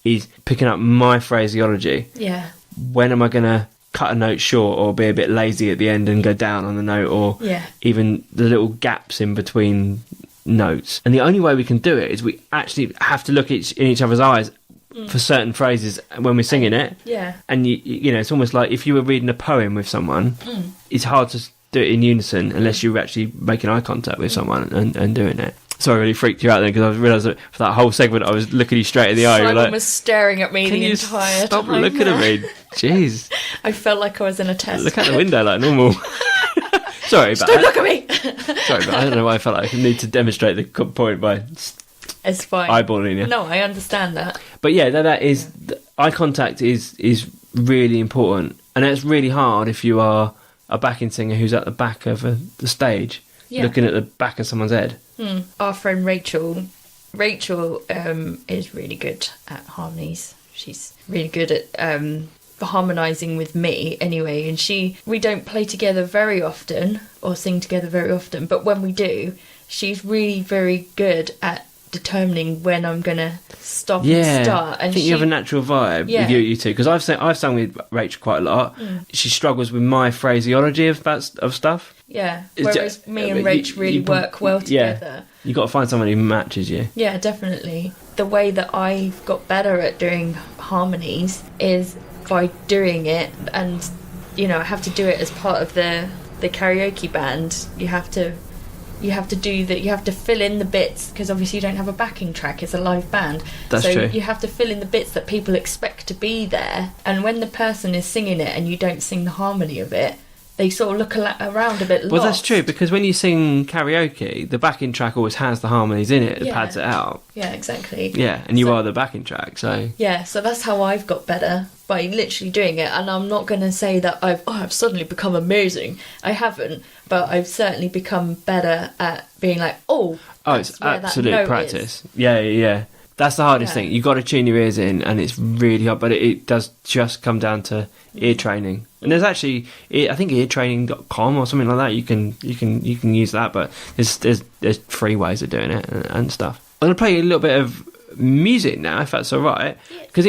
is picking up my phraseology. yeah. When am I going to cut a note short or be a bit lazy at the end and go down on the note, or even the little gaps in between notes? And the only way we can do it is we actually have to look in each other's eyes for certain phrases when we're singing it. Yeah. And you know, it's almost like if you were reading a poem with someone, it's hard to do it in unison unless you're actually making eye contact with someone and doing it. Sorry, I really freaked you out then, because I realised that for that whole segment I was looking you straight in the eye. Simon was staring at me Can the you entire stop time. looking at me? Jeez. I felt like I was in a test. Look out the window like normal. Sorry about Don't that. look at me! Sorry, but I don't know why I felt like I need to demonstrate the point by It's fine. eyeballing you. No, I understand that. But yeah, that is... Eye contact is really important. And it's really hard if you are a backing singer who's at the back of the stage, looking at the back of someone's head. Our friend Rachel is really good at harmonies. She's really good at harmonising with me anyway, and we don't play together very often or sing together very often, but when we do, she's really very good at determining when I'm gonna stop and start. And I think you have a natural vibe with you two, because I've sung with Rachel quite a lot. She struggles with my phraseology of stuff. Yeah, whereas me and Rach really work well together. You've got to find someone who matches you. Yeah, definitely. The way that I've got better at doing harmonies is by doing it, and I have to do it as part of the karaoke band. You have to fill in the bits, because obviously you don't have a backing track, it's a live band. That's true. You have to fill in the bits that people expect to be there, and when the person is singing it and you don't sing the harmony of it, they sort of look around a bit lost. Well, that's true, because when you sing karaoke, the backing track always has the harmonies in it that pads it out. Yeah, exactly. Yeah, and you are the backing track, so... Yeah, so that's how I've got better, by literally doing it. And I'm not going to say that I've suddenly become amazing. I haven't, but I've certainly become better at being like, it's absolute practice. Yeah. That's the hardest thing. You've got to tune your ears in, and it's really hard, but it does just come down to ear training. And there's actually, I think eartraining.com or something like that. You can use that, but there's free ways of doing it and stuff. I'm going to play you a little bit of music now, if that's all right, because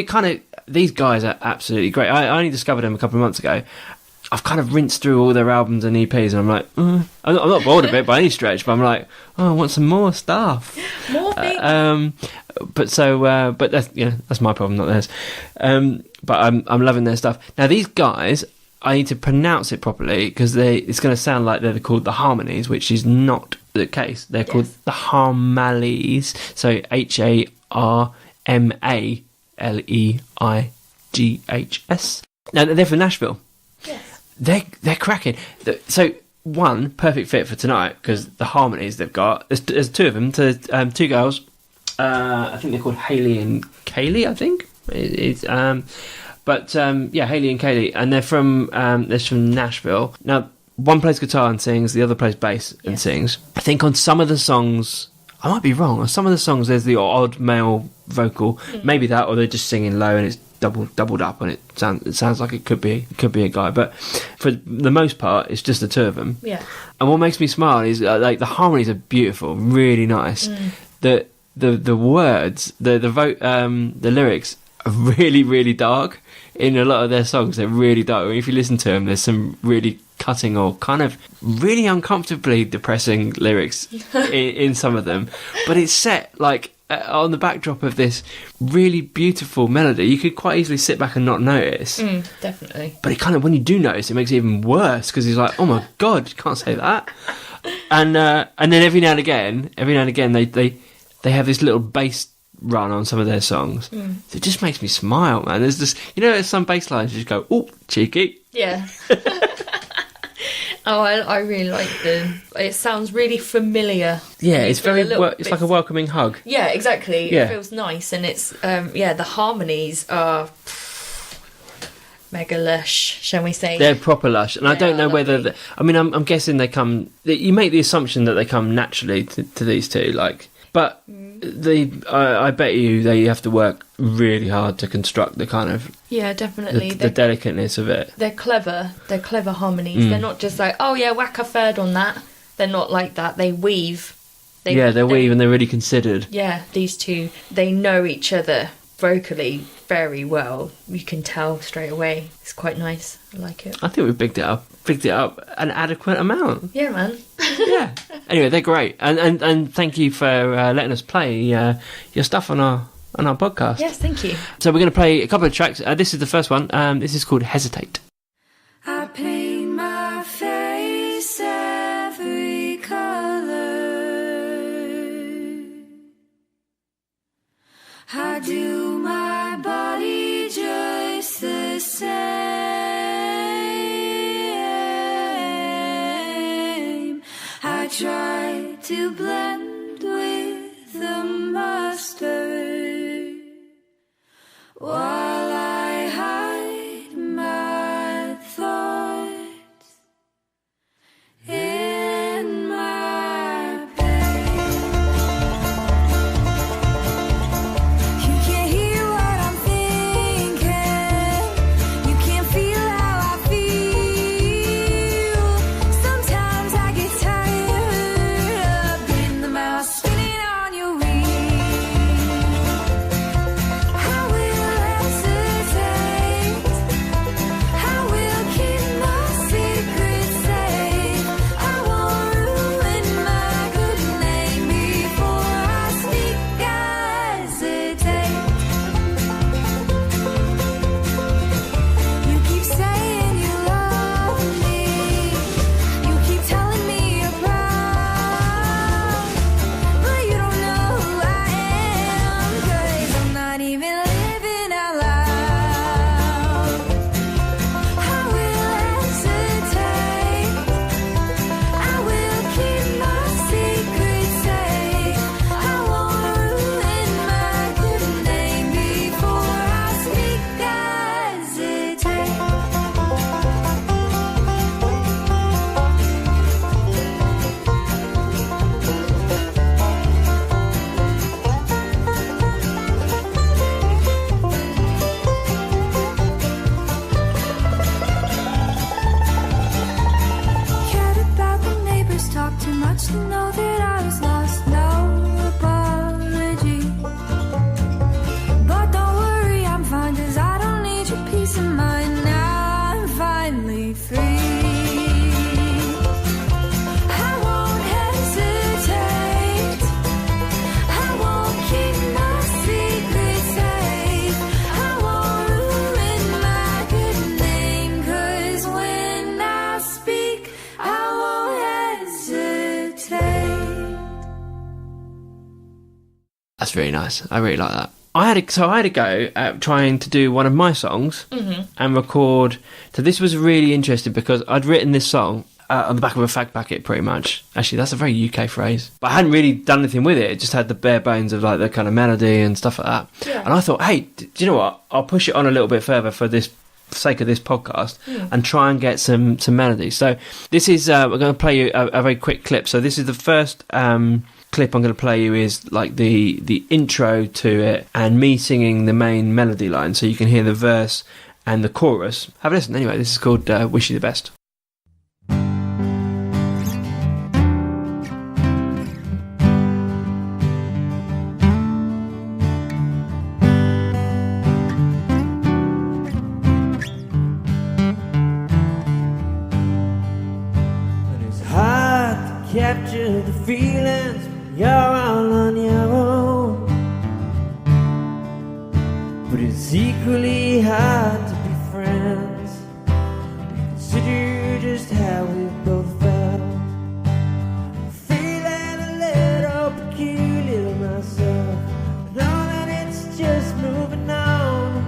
these guys are absolutely great. I only discovered them a couple of months ago. I've kind of rinsed through all their albums and EPs, and I'm like, I'm not bored of it by any stretch, but I'm like, I want some more stuff. More things. But that's my problem, not theirs. But I'm loving their stuff. Now these guys, I need to pronounce it properly, because it's going to sound like they're called the Harmonies, which is not the case. They're called the Harmaleighs. So Harmaleihs. Now they're from Nashville. Yes. They're cracking. So one perfect fit for tonight, because the harmonies they've got. There's two of them. Two girls. I think they're called Haley and Kaylee. I think But Hayley and Kaylee, and they're from Nashville. Now, one plays guitar and sings, the other plays bass and sings. I think on some of the songs, I might be wrong, on some of the songs there's the odd male vocal, maybe that, or they're just singing low and it's doubled up, and it sounds like it could be a guy. But for the most part, it's just the two of them. Yeah. And what makes me smile is like the harmonies are beautiful, really nice. The words, the lyrics are really, really dark. In a lot of their songs, they're really dark. If you listen to them, there's some really cutting or kind of really uncomfortably depressing lyrics in some of them. But it's set like on the backdrop of this really beautiful melody. You could quite easily sit back and not notice. Definitely. But it kind of, when you do notice, it makes it even worse because he's like, oh my God, you can't say that. And then every now and again, they have this little bass run on some of their songs. So it just makes me smile, man. There's this, there's some bass lines you just go, oh, cheeky. Yeah. I really like them. It sounds really familiar. Yeah, it's very it's like a welcoming hug. Yeah, exactly. Yeah. It feels nice, and it's the harmonies are mega lush, shall we say? They're proper lush, and I don't know whether I'm guessing they come. You make the assumption that they come naturally to these two, but I bet you they have to work really hard to construct the kind of definitely the delicateness of it. They're clever harmonies. They're not just like, oh yeah, whack a third on that. They're not like that. They weave. They weave, and they're really considered. Yeah, these two, they know each other vocally very well. You can tell straight away. It's quite nice. I like it. I think we bigged it up an adequate amount. Yeah, man. Yeah. Anyway, they're great, and thank you for letting us play your stuff on our podcast. Yes, thank you. So we're going to play a couple of tracks. This is the first one. This is called Hesitate. I paint my face every color. I do my body just the same. I try to blend with the mustard while I hide my thoughts in my bed. You can't hear what I'm thinking. You can't feel how I feel. Sometimes I get tired of being the mouse spinning on your wheel. I will hesitate. I will keep my secret safe. I won't ruin my good name before I speak. Hesitate. You keep saying you love me. You keep telling me you're proud, but you don't know who I am, 'cause I'm not even living out loud. I will hesitate. I will keep my secret safe. I won't ruin my good name before I speak. Hesitate. Cared about the neighbors, talked too much to know that I was lost. No apology. But don't worry, I'm fine, 'cause I don't need your peace of mind. Now I'm finally free. I won't hesitate. I won't keep my secret safe. I won't ruin my good name, 'cause when I speak, I won't hesitate. That's very nice. I really like that. I had a go at trying to do one of my songs and record. So this was really interesting because I'd written this song. on the back of a fag packet, pretty much. Actually, that's a very UK phrase. But I hadn't really done anything with it. It just had the bare bones of like the kind of melody and stuff like that. Yeah. And I thought, hey, do you know what? I'll push it on a little bit further for this sake of this podcast and try and get some melody. So this is we're going to play you a very quick clip. So this is the first clip I'm going to play you is like the intro to it and me singing the main melody line, so you can hear the verse and the chorus. Have a listen anyway. This is called Wish You the Best. Capture the feelings when you're all on your own, but it's equally hard to be friends. Consider just how we both felt, feeling a little peculiar myself. Know that it's just moving on.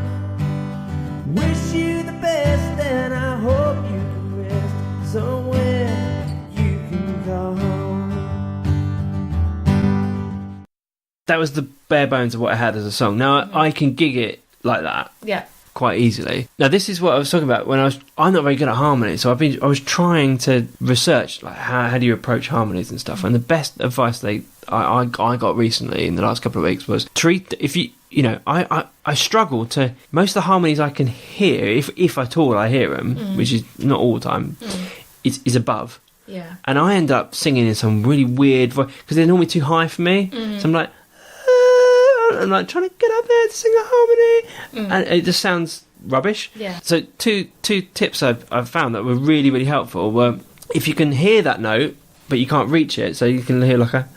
Wish you the best, and I hope you can rest somewhere. That was the bare bones of what I had as a song. Now I can gig it like that, quite easily. Now this is what I was talking about when I'm not very good at harmony, so I was trying to research like how do you approach harmonies and stuff. And the best advice I got recently in the last couple of weeks was I struggle to most of the harmonies I can hear, if at all I hear them, which is not all the time, is above. Yeah. And I end up singing in some really weird voice because they're normally too high for me. So I'm like, I'm like trying to get up there to sing a harmony, and it just sounds rubbish. Yeah. So two tips I've found that were really, really helpful were if you can hear that note but you can't reach it, so you can hear like a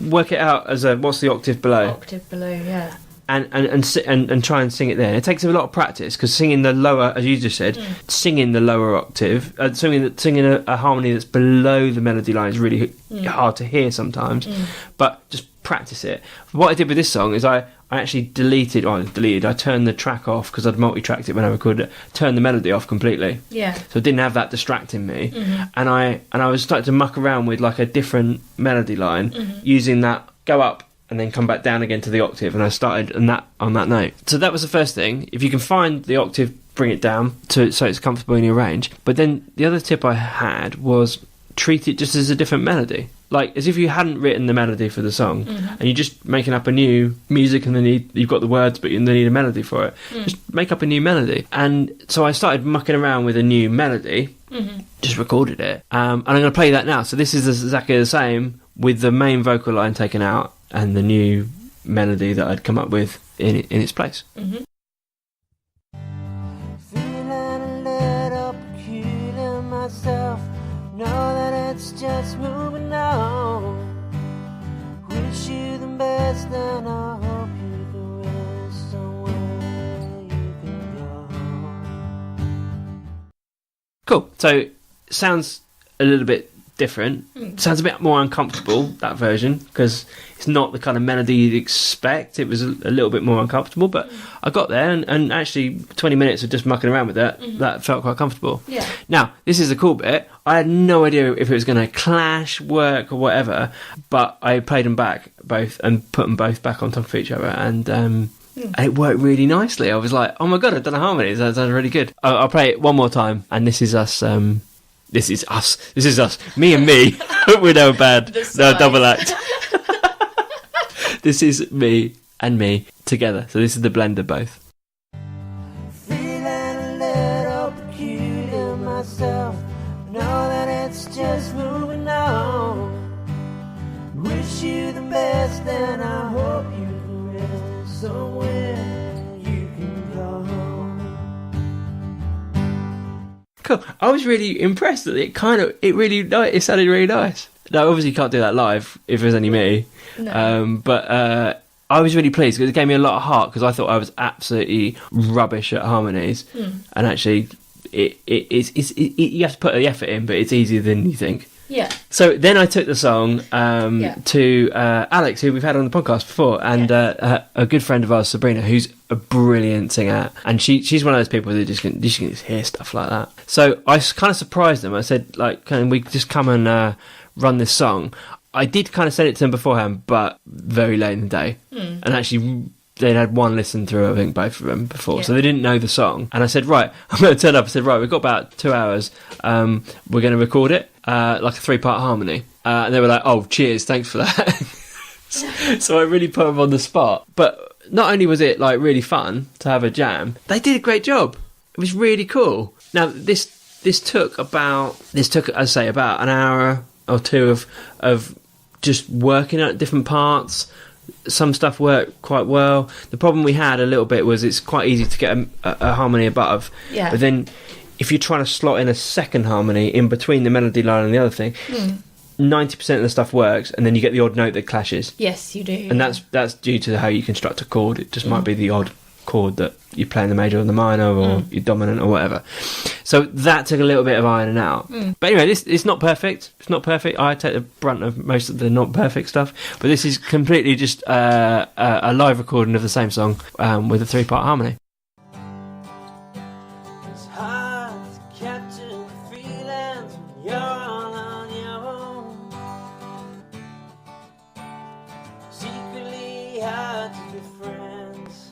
work it out as a what's the octave below. Octave below, yeah. And try and sing it there. And it takes a lot of practice because singing the lower, as you just said, singing the lower octave, singing a harmony that's below the melody line is really hard to hear sometimes. But just practice it. What I did with this song is I actually I turned the track off because I'd multi-tracked it when I recorded it, turned the melody off completely. Yeah. So I didn't have that distracting me. And I was starting to muck around with like a different melody line using that go up and then come back down again to the octave, and I started on that note. So that was the first thing. If you can find the octave, bring it down so it's comfortable in your range. But then the other tip I had was treat it just as a different melody, like as if you hadn't written the melody for the song and you're just making up a new music, and then you've got the words but you need a melody for it. Just make up a new melody. And so I started mucking around with a new melody, just recorded it, and I'm going to play that now. So this is exactly the same with the main vocal line taken out and the new melody that I'd come up with in its place. Feeling a little peculiar myself. Know that it's just moving on. Wish you the best, and I hope you can rest somewhere you can go. Cool. So sounds a little bit different. Sounds a bit more uncomfortable, that version, because it's not the kind of melody you'd expect. It was a little bit more uncomfortable, but I got there, and actually 20 minutes of just mucking around with that felt quite comfortable. Yeah. Now, this is the cool bit. I had no idea if it was going to clash, work, or whatever, but I played them back both and put them both back on top of each other, and it worked really nicely. I was like, oh my god, I've done a harmony. That sounds really good. I'll play it one more time, and this is us. This is us. Me and me. We're no bad. No double act. This is me and me together. So this is the blend of both. Feeling a little peculiar myself. Know that it's just moving on. Wish you the best, and I hope you can rest somewhere you can go home. Cool. I was really impressed that it sounded really nice. Now, obviously, you can't do that live if there's only me. No. But I was really pleased because it gave me a lot of heart, because I thought I was absolutely rubbish at harmonies, and actually, you have to put the effort in, but it's easier than you think. Yeah. So then I took the song to Alex, who we've had on the podcast before, and a good friend of ours, Sabrina, who's a brilliant singer, and she's one of those people who just can hear stuff like that. So I kind of surprised them. I said, like, can we just come and run this song? I did kind of send it to them beforehand, but very late in the day, and actually they'd had one listen through, I think, both of them before, so they didn't know the song. And I said, right, I'm going to turn up. I said, right, we've got about 2 hours. We're going to record it, like a 3-part harmony. And they were like, oh, cheers, thanks for that. So I really put them on the spot. But not only was it like really fun to have a jam, they did a great job. It was really cool. Now, this took, as I say, about an hour or two of just working at different parts. Some stuff worked quite well. The problem we had a little bit was it's quite easy to get a harmony above. Yeah. But then if you're trying to slot in a second harmony in between the melody line and the other thing, 90% of the stuff works, and then you get the odd note that clashes. Yes, you do. And that's due to how you construct a chord. It just might be the odd chord that you play in the major or the minor, or your dominant or whatever. So that took a little bit of ironing out. But anyway, it's not perfect. It's not perfect. I take the brunt of most of the not perfect stuff, but this is completely just a live recording of the same song with a 3-part harmony. It's hard to capture the feelings when you're all on your own. Secretly hard to be friends.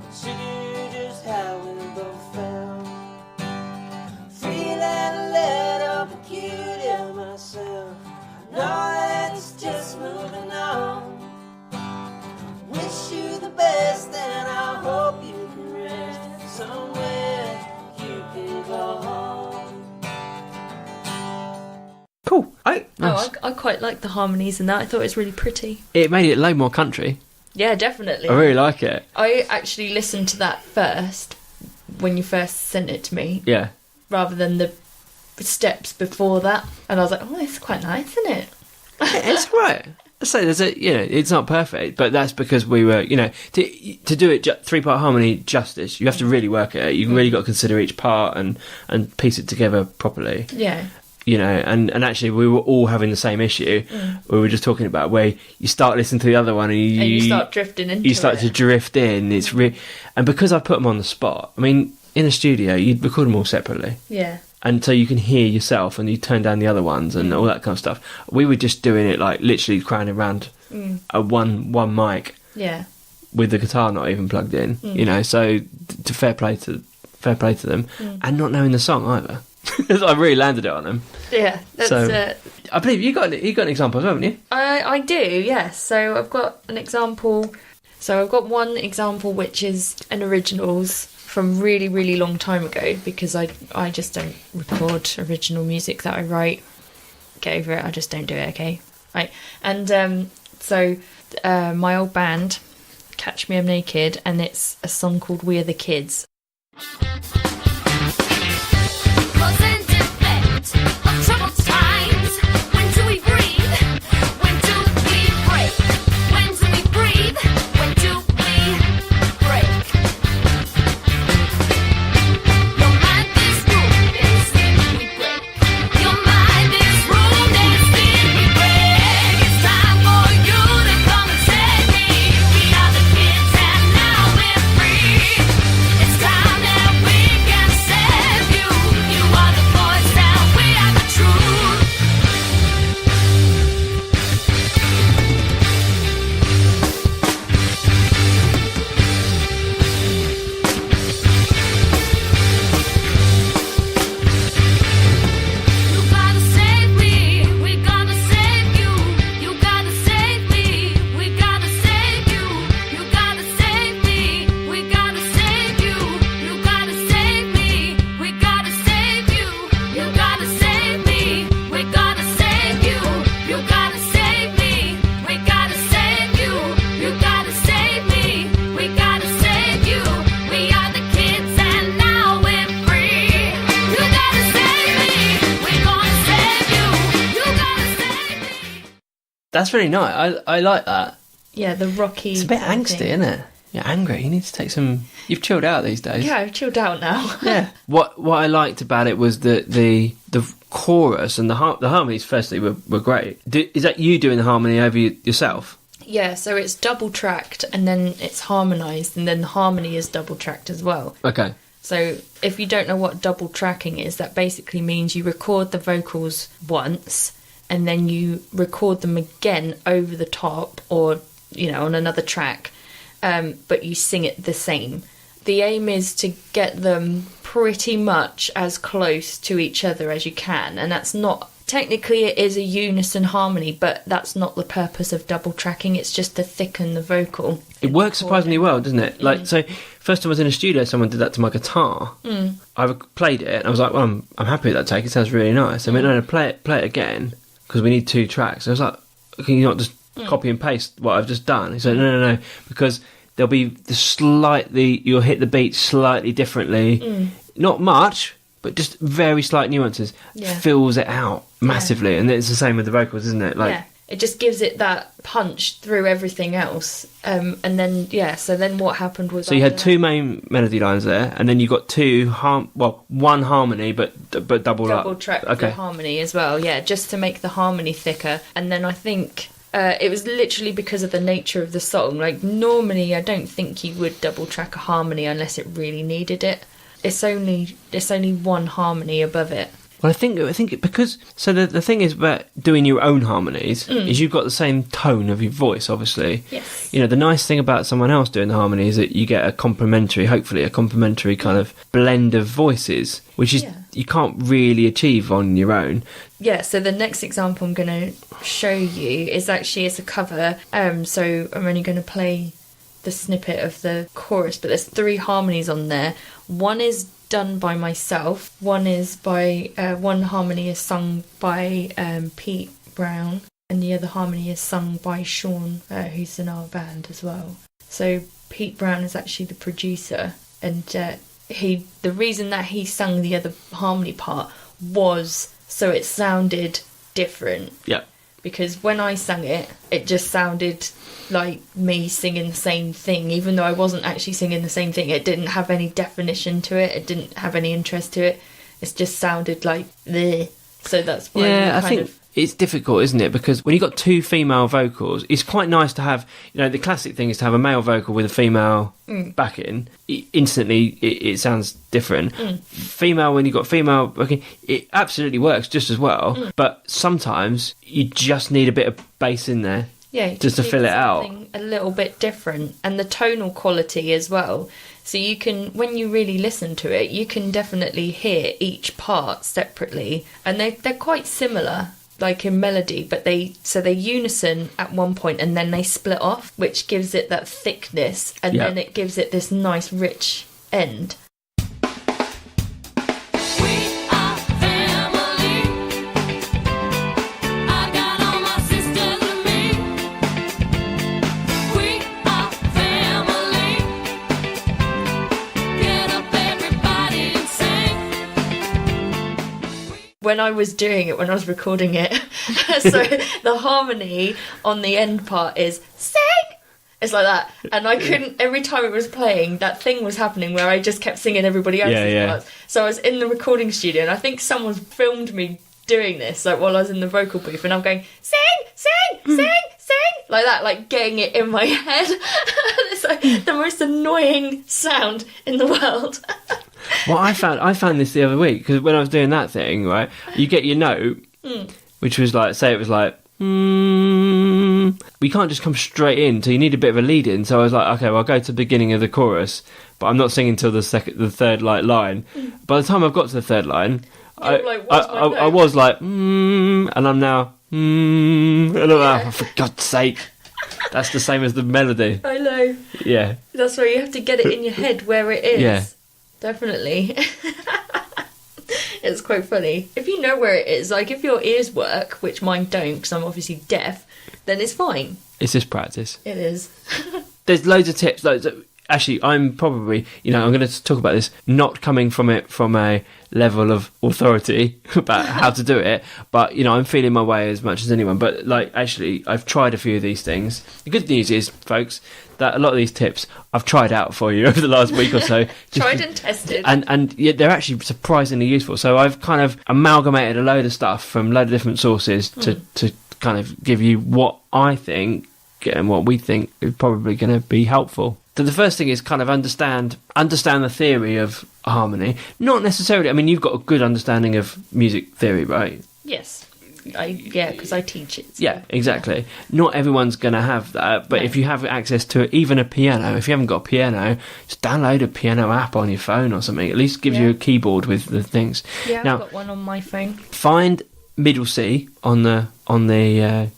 Consider just how we both felt. Feeling a little peculiar myself. I know that it's just moving on. Wish you the best, and I hope you can rest somewhere you can go home. Cool. I quite like the harmonies in that. I thought it was really pretty. It made it a load more country. Yeah, definitely. I really like it. I actually listened to that first when you first sent it to me. Yeah. Rather than the steps before that. And I was like, oh, it's quite nice, isn't it? It's right. So there's it's not perfect, but that's because we were, to do it 3-part harmony justice, you have to really work at it. You really got to consider each part and piece it together properly. Yeah. And actually we were all having the same issue. We were just talking about where you start listening to the other one and you start drifting into it. You start to drift in. It's and because I put them on the spot, I mean, in a studio, you'd record them all separately. Yeah. And so you can hear yourself and you turn down the other ones and all that kind of stuff. We were just doing it like literally crowding around a one mic. Yeah. With the guitar not even plugged in, so to fair play to them and not knowing the song either. I really landed it on them. Yeah. So I believe you got an example as well, haven't you? I do, yes. So I've got an example. So I've got one example which is an originals from really, really long time ago, because I just don't record original music that I write. Get over it, I just don't do it, okay? Right. And so my old band, Catch Me I'm Naked, and it's a song called We Are the Kids. That's really nice. I like that. Yeah, the rocky. It's a bit angsty, isn't it? You're angry. You need to take some... You've chilled out these days. Yeah, I've chilled out now. Yeah. What I liked about it was the chorus and the harmonies, firstly, were great. Is that you doing the harmony over yourself? Yeah, so it's double tracked and then it's harmonised and then the harmony is double tracked as well. Okay. So if you don't know what double tracking is, that basically means you record the vocals once and then you record them again over the top or, on another track, but you sing it the same. The aim is to get them pretty much as close to each other as you can, and that's not... Technically, it is a unison harmony, but that's not the purpose of double tracking. It's just to thicken the vocal. It works surprisingly well, doesn't it? Like, so first time I was in a studio, someone did that to my guitar. I played it, and I was like, well, I'm happy with that take. It sounds really nice. I went, no, play it again, because we need 2 tracks. I was like, can you not just copy and paste what I've just done? He said, no, because there'll be you'll hit the beat slightly differently. Not much, but just very slight nuances. Fills it out massively. And it's the same with the vocals, isn't it? Like, it just gives it that punch through everything else. And then, so then what happened was... So you had 2 main melody lines there, and then you got 1 harmony, but double up. Double track the harmony as well, just to make the harmony thicker. And then I think... it was literally because of the nature of the song. Like, normally I don't think you would double track a harmony unless it really needed it. It's only 1 harmony above it. Well, I think because... So the thing is about doing your own harmonies is you've got the same tone of your voice, obviously. Yes. The nice thing about someone else doing the harmony is that you get hopefully a complementary kind of blend of voices, which is you can't really achieve on your own. Yeah, so the next example I'm going to show you is actually a cover. So I'm only going to play the snippet of the chorus, but there's 3 harmonies on there. One is done by myself, one is by one harmony is sung by Pete Brown, and the other harmony is sung by Sean, who's in our band as well. So Pete Brown is actually the producer, and the reason that he sung the other harmony part was so it sounded different. Yeah. Because when I sang it, it just sounded like me singing the same thing, even though I wasn't actually singing the same thing. It didn't have any definition to it. It didn't have any interest to it. It just sounded like bleh. So that's why I think it's difficult, isn't it? Because when you've got 2 female vocals, it's quite nice to have, the classic thing is to have a male vocal with a female backing. Instantly, it sounds different. Female, when you've got female backing, it absolutely works just as well. But sometimes you just need a bit of bass in there. Yeah, just to fill it out. A little bit different, and the tonal quality as well. So you can, when you really listen to it, you can definitely hear each part separately, and they're quite similar, like in melody, but they unison at one point and then they split off, which gives it that thickness, and then it gives it this nice rich end. When I was doing it, when I was recording it, so the harmony on the end part is sing. It's like that, and I couldn't. Every time it was playing, that thing was happening where I just kept singing everybody else's parts. So I was in the recording studio, and I think someone filmed me doing this, like while I was in the vocal booth, and I'm going sing, like that, like getting it in my head. It's like the most annoying sound in the world. Well, I found this the other week, because when I was doing that thing, right, you get your note, which was like, say it was like, we can't just come straight in, so you need a bit of a lead in. So I was like, okay, well, I'll go to the beginning of the chorus, but I'm not singing till the third line. By the time I've got to the third line, I was like, and I'm now, and I'm like, oh, for God's sake. That's the same as the melody. I know. Yeah. That's why you have to get it in your head where it is. Yeah. Definitely. It's quite funny. If you know where it is, like if your ears work, which mine don't because I'm obviously deaf, then it's fine. It's just practice. It is. There's loads of tips. Actually, I'm probably, I'm going to talk about this, not coming from it from a level of authority about how to do it, but, I'm feeling my way as much as anyone. But, actually, I've tried a few of these things. The good news is, folks, that a lot of these tips I've tried out for you over the last week or so. Tried and tested. And yeah, they're actually surprisingly useful. So I've kind of amalgamated a load of stuff from a load of different sources to kind of give you what I think and what we think is probably going to be helpful. So the first thing is kind of understand the theory of harmony. Not necessarily, I mean, you've got a good understanding of music theory, right? Yes. Because I teach it. So. Yeah, exactly. Not everyone's going to have that, but if you have access to even a piano, if you haven't got a piano, just download a piano app on your phone or something. At least gives you a keyboard with the things. Yeah, now, I've got one on my phone. Find middle C on the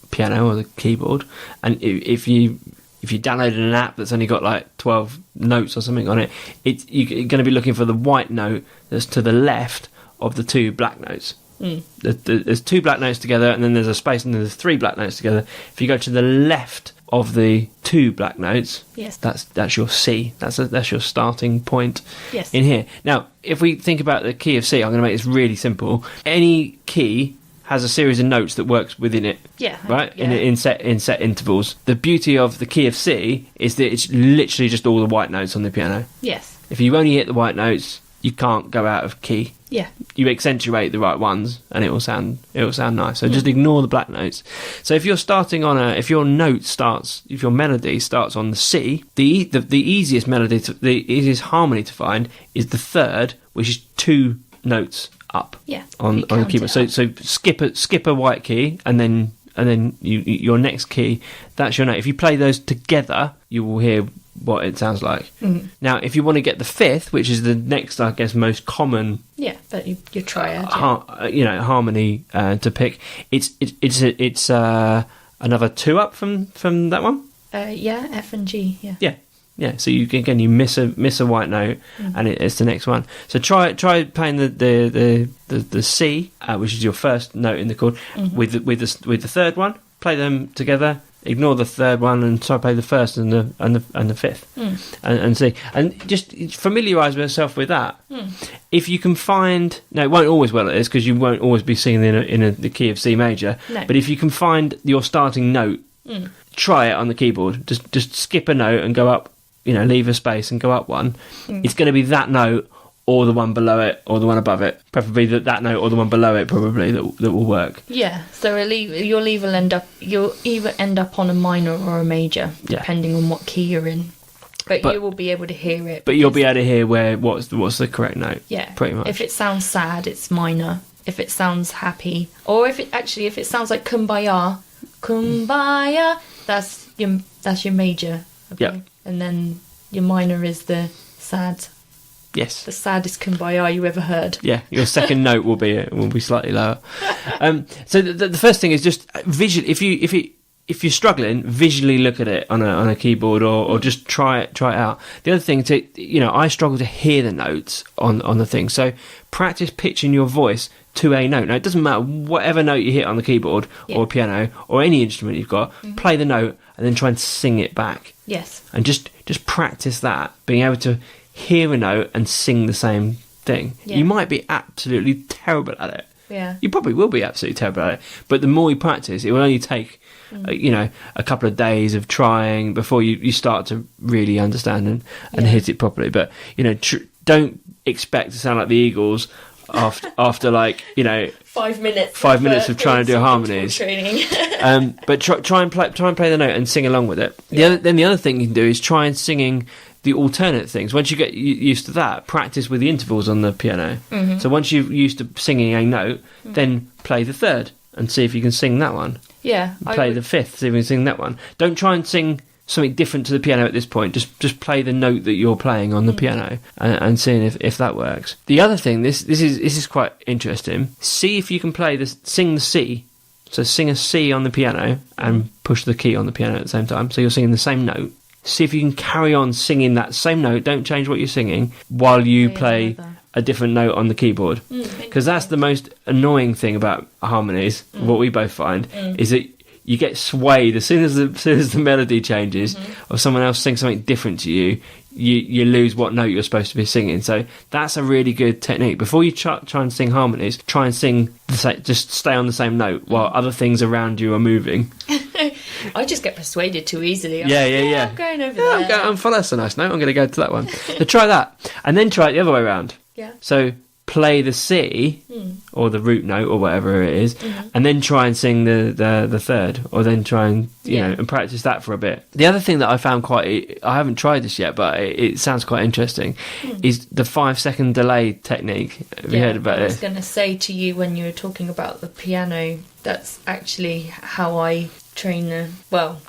piano or the keyboard, and if you downloaded an app that's only got like 12 notes or something on it, you're going to be looking for the white note that's to the left of the two black notes. There's two black notes together, and then there's a space, and then there's three black notes together. If you go to the left of the two black notes, yes, that's your C. That's your starting point. Yes. In here. Now, if we think about the key of C, I'm going to make this really simple. Any key has a series of notes that works within it. Yeah. Right? Yeah. In set intervals. The beauty of the key of C is that it's literally just all the white notes on the piano. Yes. If you only hit the white notes, you can't go out of key. Yeah. You accentuate the right ones, and it will sound nice. So just ignore the black notes. So if you're starting on if your melody starts on the C, the easiest easiest harmony to find is the third, which is two notes up. Yeah. On the keyboard. So skip a white key, and then your next key, that's your note. If you play those together, you will hear what it sounds like. Now, if you want to get the fifth, which is the next, I guess, most common, but you triad, harmony to pick, it's another two up from that one. F and G. Yeah. So you miss a white note, and it's the next one. So try playing the C, which is your first note in the chord, with the third one. Play them together. Ignore the third one and try to play the first and the fifth, and see, and just familiarise yourself with that. If you can find, now it won't always work like this because you won't always be singing in the key of C major. No. But if you can find your starting note, try it on the keyboard. Just skip a note and go up. Leave a space and go up one. It's going to be that note or the one below it or the one above it. Preferably that note or the one below it, probably that will work. Yeah. So you'll either end up on a minor or a major, depending on what key you're in. But you will be able to hear it. But you'll be able to hear what's the correct note. Yeah. Pretty much. If it sounds sad, it's minor. If it sounds happy, or if it sounds like kumbaya, that's your major. Okay? Yep. And then your minor is the sad. Yes. The saddest kumbaya you ever heard. Yeah, your second note will be slightly lower. So the first thing is just visually. If you're struggling, visually look at it on a keyboard or just try it out. The other thing I struggle to hear the notes on the thing. So practice pitching your voice to a note. Now it doesn't matter whatever note you hit on the keyboard or piano or any instrument you've got. Play the note and then try and sing it back. Yes. And just practice that, being able to hear a note and sing the same thing. Yeah. You might be absolutely terrible at it. Yeah. You probably will be absolutely terrible at it. But the more you practice, it will only take, a couple of days of trying before you start to really understand and hit it properly. But, don't expect to sound like the Eagles after 5 minutes. 5 minutes of trying to do harmonies. Training. But try and play the note and sing along with it. The other thing you can do is try and singing the alternate things. Once you get used to that, practice with the intervals on the piano. So once you're used to singing a note, then play the third and see if you can sing that one. Yeah. Play the fifth, see if you can sing that one. Don't try and sing something different to the piano at this point. Just play the note that you're playing on the piano and seeing if that works. The other thing, this is quite interesting. See if you can sing the C. So sing a C on the piano and push the key on the piano at the same time. So you're singing the same note. See if you can carry on singing that same note. Don't change what you're singing while you play a different note on the keyboard. Because that's the most annoying thing about harmonies. What we both find is that you get swayed as soon as the melody changes, or someone else sings something different to you. You lose what note you're supposed to be singing. So that's a really good technique. Before you try and sing harmonies, try and sing just stay on the same note while other things around you are moving. I just get persuaded too easily. Yeah. I'm going over Yeah, there. that's a nice note. I'm going to go to that one. So try that, and then try it the other way around. Yeah. So play the C or the root note or whatever it is, and then try and sing the third, or then try and you know and practice that for a bit. The other thing that I found I haven't tried this yet, but it sounds quite interesting, is the 5-second delay technique. Have you heard about it? I was going to say to you when you were talking about the piano, that's actually how I train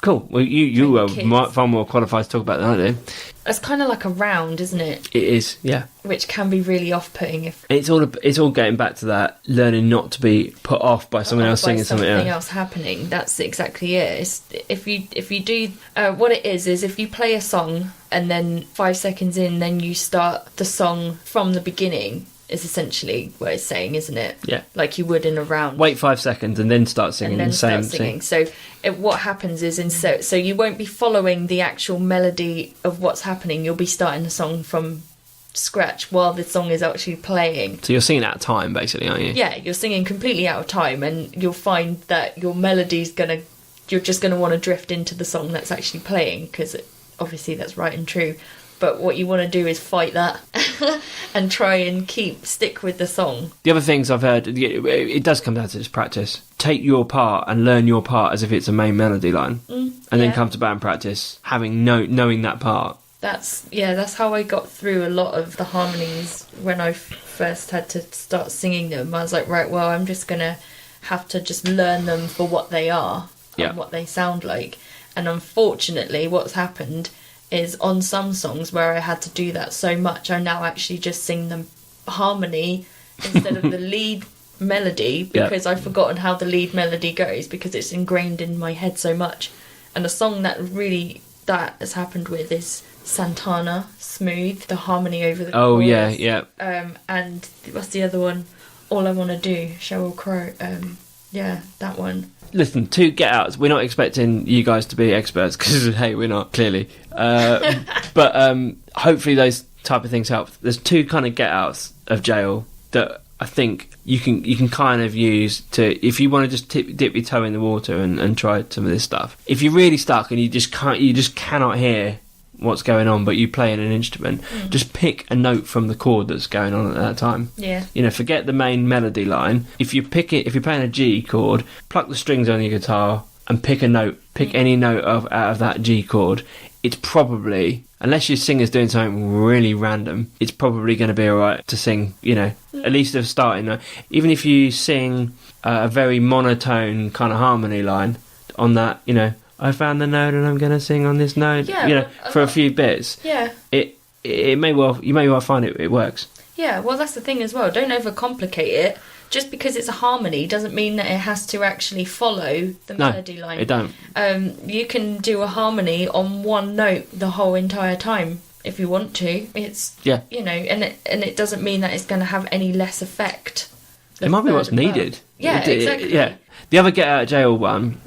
Cool. Well, you are kids. far more qualified to talk about that than I do. It's kind of like a round, isn't it? It is, yeah. Which can be really off-putting if It's all getting back to that learning not to be put off by someone else singing something else. happening. That's exactly it. If you do what it is if you play a song and then 5 seconds in, then you start the song from the beginning. Is essentially what it's saying, isn't it? Yeah. Like you would in a round. Wait 5 seconds and then start singing and then the same start singing. thing. So what happens is so you won't be following the actual melody of what's happening. You'll be starting the song from scratch while the song is actually playing. So you're singing out of time, basically, aren't you? Yeah, you're singing completely out of time, and you'll find that your melody's you're just gonna want to drift into the song that's actually playing, because obviously that's right and true. But what you want to do is fight that and try and stick with the song. The other things I've heard, it does come down to just practice. Take your part and learn your part as if it's a main melody line, and then come to band practice knowing that part. That's how I got through a lot of the harmonies when I first had to start singing them. I was like, right, well, I'm just gonna have to just learn them for what they are and what they sound like. And unfortunately, what's happened is on some songs where I had to do that so much, I now actually just sing the harmony instead of the lead melody, because I've forgotten how the lead melody goes, because it's ingrained in my head so much. And a song that has happened with is Santana, Smooth, the harmony over the chorus. And what's the other one? All I Want to Do, Sheryl Crow. That one. Listen, 2 get outs. We're not expecting you guys to be experts, because hey, we're not, clearly. But hopefully those type of things help. There's 2 kind of get outs of jail that I think you can kind of use to, if you want to just dip your toe in the water and try some of this stuff. If you're really stuck and you just cannot hear what's going on, but you play in an instrument, just pick a note from the chord that's going on at that time. Yeah. Forget the main melody line. If you're playing a G chord, pluck the strings on your guitar and pick a note. Pick any note out of that G chord. It's probably, unless your singer's doing something really random, it's probably going to be alright to sing, at least a starting note. Even if you sing a very monotone kind of harmony line on that, I found the note and I'm going to sing on this note, for a few bits. Yeah. You may well find it works. Yeah, well, that's the thing as well. Don't overcomplicate it. Just because it's a harmony doesn't mean that it has to actually follow the melody line. It don't. You can do a harmony on one note the whole entire time if you want to. It's and it doesn't mean that it's going to have any less effect. It might be what's needed. Yeah, exactly. Yeah. The other get out of jail one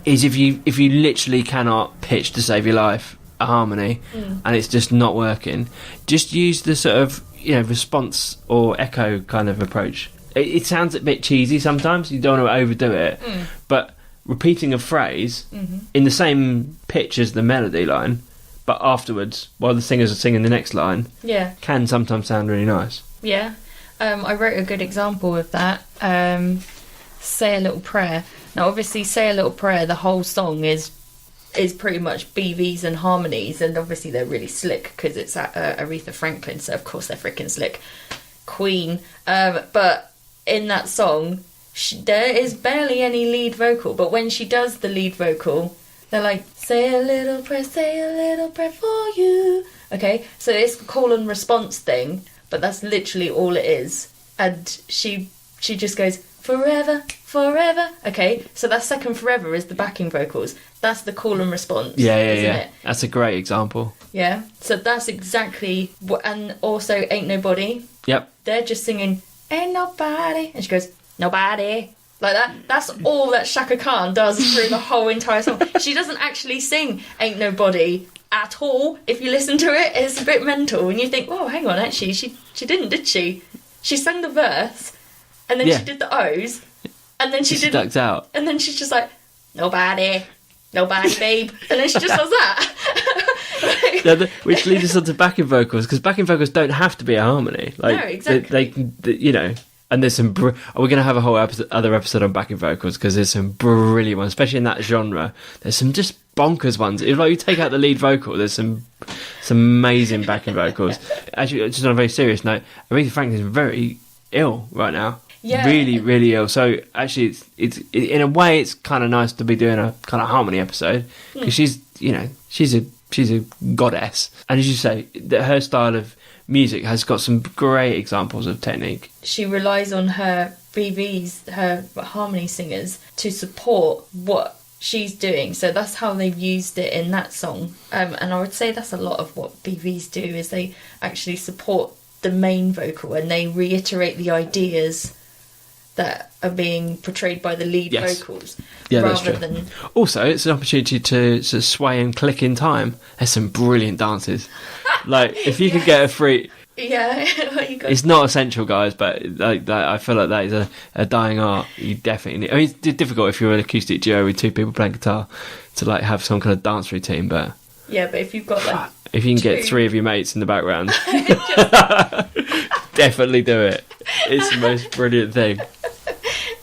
is if you literally cannot pitch to save your life a harmony and it's just not working, just use the sort of response or echo kind of approach. It sounds a bit cheesy sometimes. You don't want to overdo it, but repeating a phrase in the same pitch as the melody line, but afterwards while the singers are singing the next line, can sometimes sound really nice. Yeah. I wrote a good example of that. Say a Little Prayer. Now, obviously, Say a Little Prayer, the whole song is pretty much BVs and harmonies, and obviously they're really slick because it's Aretha Franklin, so of course they're freaking slick. Queen. But in that song, there is barely any lead vocal, but when she does the lead vocal, they're like, say a little prayer for you. Okay, so it's a call and response thing, but that's literally all it is. And she just goes, forever, forever. Okay, so that second forever is the backing vocals. That's the call and response. Yeah. It? That's a great example. Yeah, so that's exactly what. And also, Ain't Nobody. Yep. They're just singing, ain't nobody. And she goes, nobody. Like that. That's all that Shaka Khan does through the whole entire song. She doesn't actually sing Ain't Nobody at all. If you listen to it, it's a bit mental. And you think, oh, hang on, actually, she didn't, did she? She sang the verse, and then she did the O's, and then she didn't. Ducked out. And then she's just like, nobody. no bag, babe. And then she just does that. Like, Which leads us on to backing vocals, because backing vocals don't have to be a harmony. Like, no, exactly. They can, you know. And there's some. We're going to have a whole other episode on backing vocals, because there's some brilliant ones, especially in that genre. There's some just bonkers ones. If like you take out the lead vocal, there's some amazing backing vocals. Actually, just on a very serious note, Aretha Franklin's very ill right now. Yeah. Really, really ill. So actually, it's in a way, it's kind of nice to be doing a kind of harmony episode, because she's a goddess, and as you say, that her style of music has got some great examples of technique. She relies on her BVs, her harmony singers, to support what she's doing. So that's how they've used it in that song. And I would say that's a lot of what BVs do, is they actually support the main vocal and they reiterate the ideas that are being portrayed by the lead vocals. Yeah, that's rather true. than... Also, it's an opportunity to sway and click in time. There's some brilliant dances. Like, if you could get a free... Yeah, it's not essential, guys, but like that, I feel like that is a dying art. You definitely need... I mean, it's difficult if you're an acoustic duo with two people playing guitar to like have some kind of dance routine, but... Yeah, but if you've got like... If you can get three of your mates in the background, definitely do it. It's the most brilliant thing.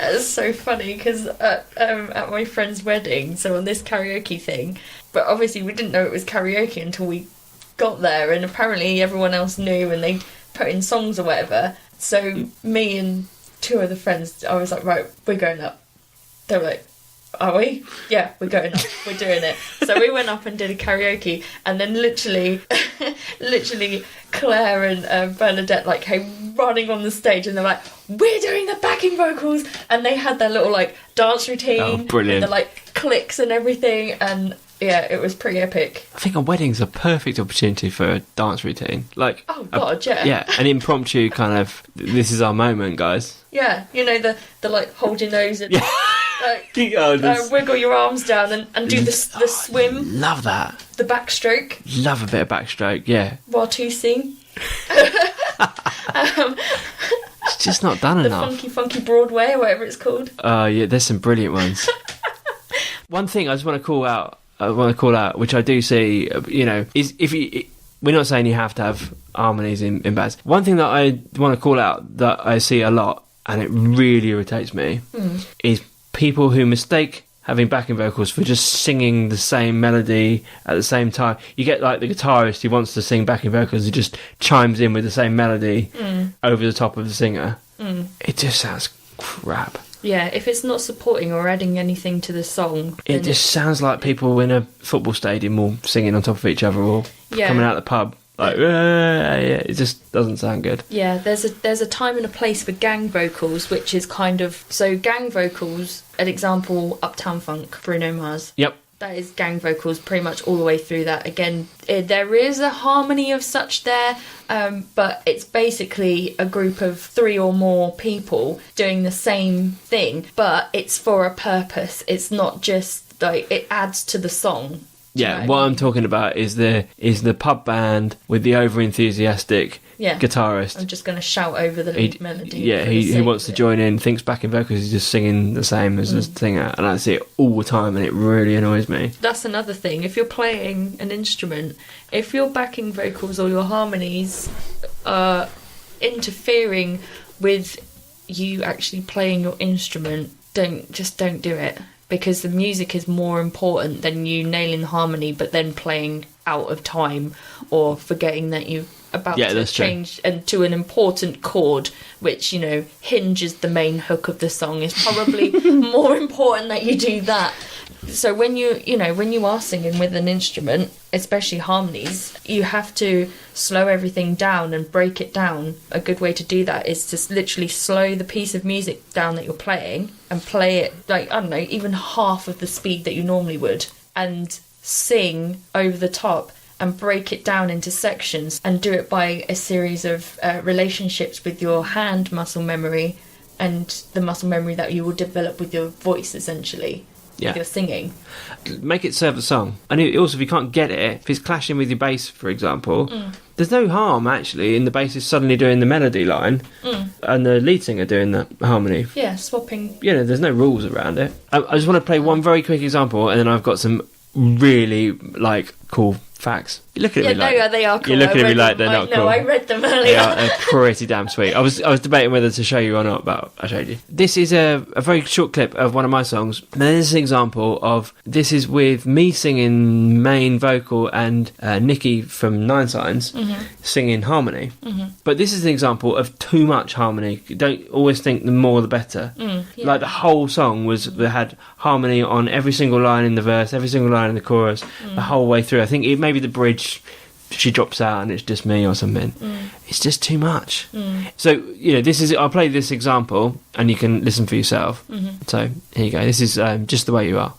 It's so funny because at my friend's wedding, so on this karaoke thing, but obviously we didn't know it was karaoke until we got there, and apparently everyone else knew and they put in songs or whatever. So me and two other friends, I was like, right, we're going up. They were like, are we? Yeah, we're going up. We're doing it. So we went up and did a karaoke, and then literally Claire and Bernadette like came running on the stage, and they're like, we're doing the backing vocals, and they had their little like dance routine. Oh, brilliant. With the like clicks and everything, and yeah, it was pretty epic. I think a wedding's a perfect opportunity for a dance routine. Like, oh god, yeah. Yeah, an impromptu kind of, this is our moment, guys. Yeah, you know, the like hold your nose and like, Oh, wiggle your arms down and do the swim, love that. the backstroke. Love a bit of backstroke, yeah. While two sing. It's just not done The enough. funky Broadway, or whatever it's called. Yeah, there's some brilliant ones. One thing I just want to call out, which I do see, you know, is if you... We're not saying you have to have harmonies in bands. One thing that I want to call out that I see a lot, and it really irritates me, is people who mistake having backing vocals for just singing the same melody at the same time. You get like the guitarist who wants to sing backing vocals, who just chimes in with the same melody over the top of the singer. It just sounds crap. Yeah, if it's not supporting or adding anything to the song, It just sounds like people in a football stadium all singing on top of each other, or coming out of the pub. Like, it just doesn't sound good. Yeah, there's a time and a place for gang vocals, which is kind of... So gang vocals, an example, Uptown Funk, Bruno Mars. Yep. That is gang vocals pretty much all the way through that. Again, there is a harmony of such there, but it's basically a group of three or more people doing the same thing, but it's for a purpose. It's not just like it adds to the song. Yeah, what I'm talking about is the pub band with the over-enthusiastic guitarist. I'm just going to shout over the lead melody. Yeah, he wants to join in, thinks backing vocals, he's just singing the same as the singer, and I see it all the time, and it really annoys me. That's another thing. If you're playing an instrument, if your backing vocals or your harmonies are interfering with you actually playing your instrument, don't do it. Because the music is more important than you nailing the harmony but then playing out of time or forgetting that you're about to change and to an important chord, which, you know, hinges the main hook of the song. Is probably more important that you do that. So when you are singing with an instrument, especially harmonies, you have to slow everything down and break it down. A good way to do that is to literally slow the piece of music down that you're playing and play it, like, I don't know, even half of the speed that you normally would, and sing over the top and break it down into sections, and do it by a series of relationships with your hand muscle memory and the muscle memory that you will develop with your voice, essentially. With your singing. Make it serve the song. And also, if you can't get it, if it's clashing with your bass, for example, there's no harm actually in the bassist suddenly doing the melody line and the lead singer doing the harmony. Yeah, swapping. You know, there's no rules around it. I just want to play one very quick example, and then I've got some really like cool facts. You look at me like they are cool. You're looking I at me read like them. they're not No, cool. I read them earlier. They're pretty damn sweet. I was debating whether to show you or not, but I showed you. This is a very short clip of one of my songs. And this is an example of, this is with me singing main vocal and Nikki from Nine Signs singing harmony. But this is an example of too much harmony. You don't always think the more the better. Yeah. Like the whole song had harmony on every single line in the verse, every single line in the chorus, the whole way through. I think maybe the bridge, she drops out and it's just me or something. It's just too much. So, you know, I'll play this example and you can listen for yourself. So here you go. This is Just the Way You Are.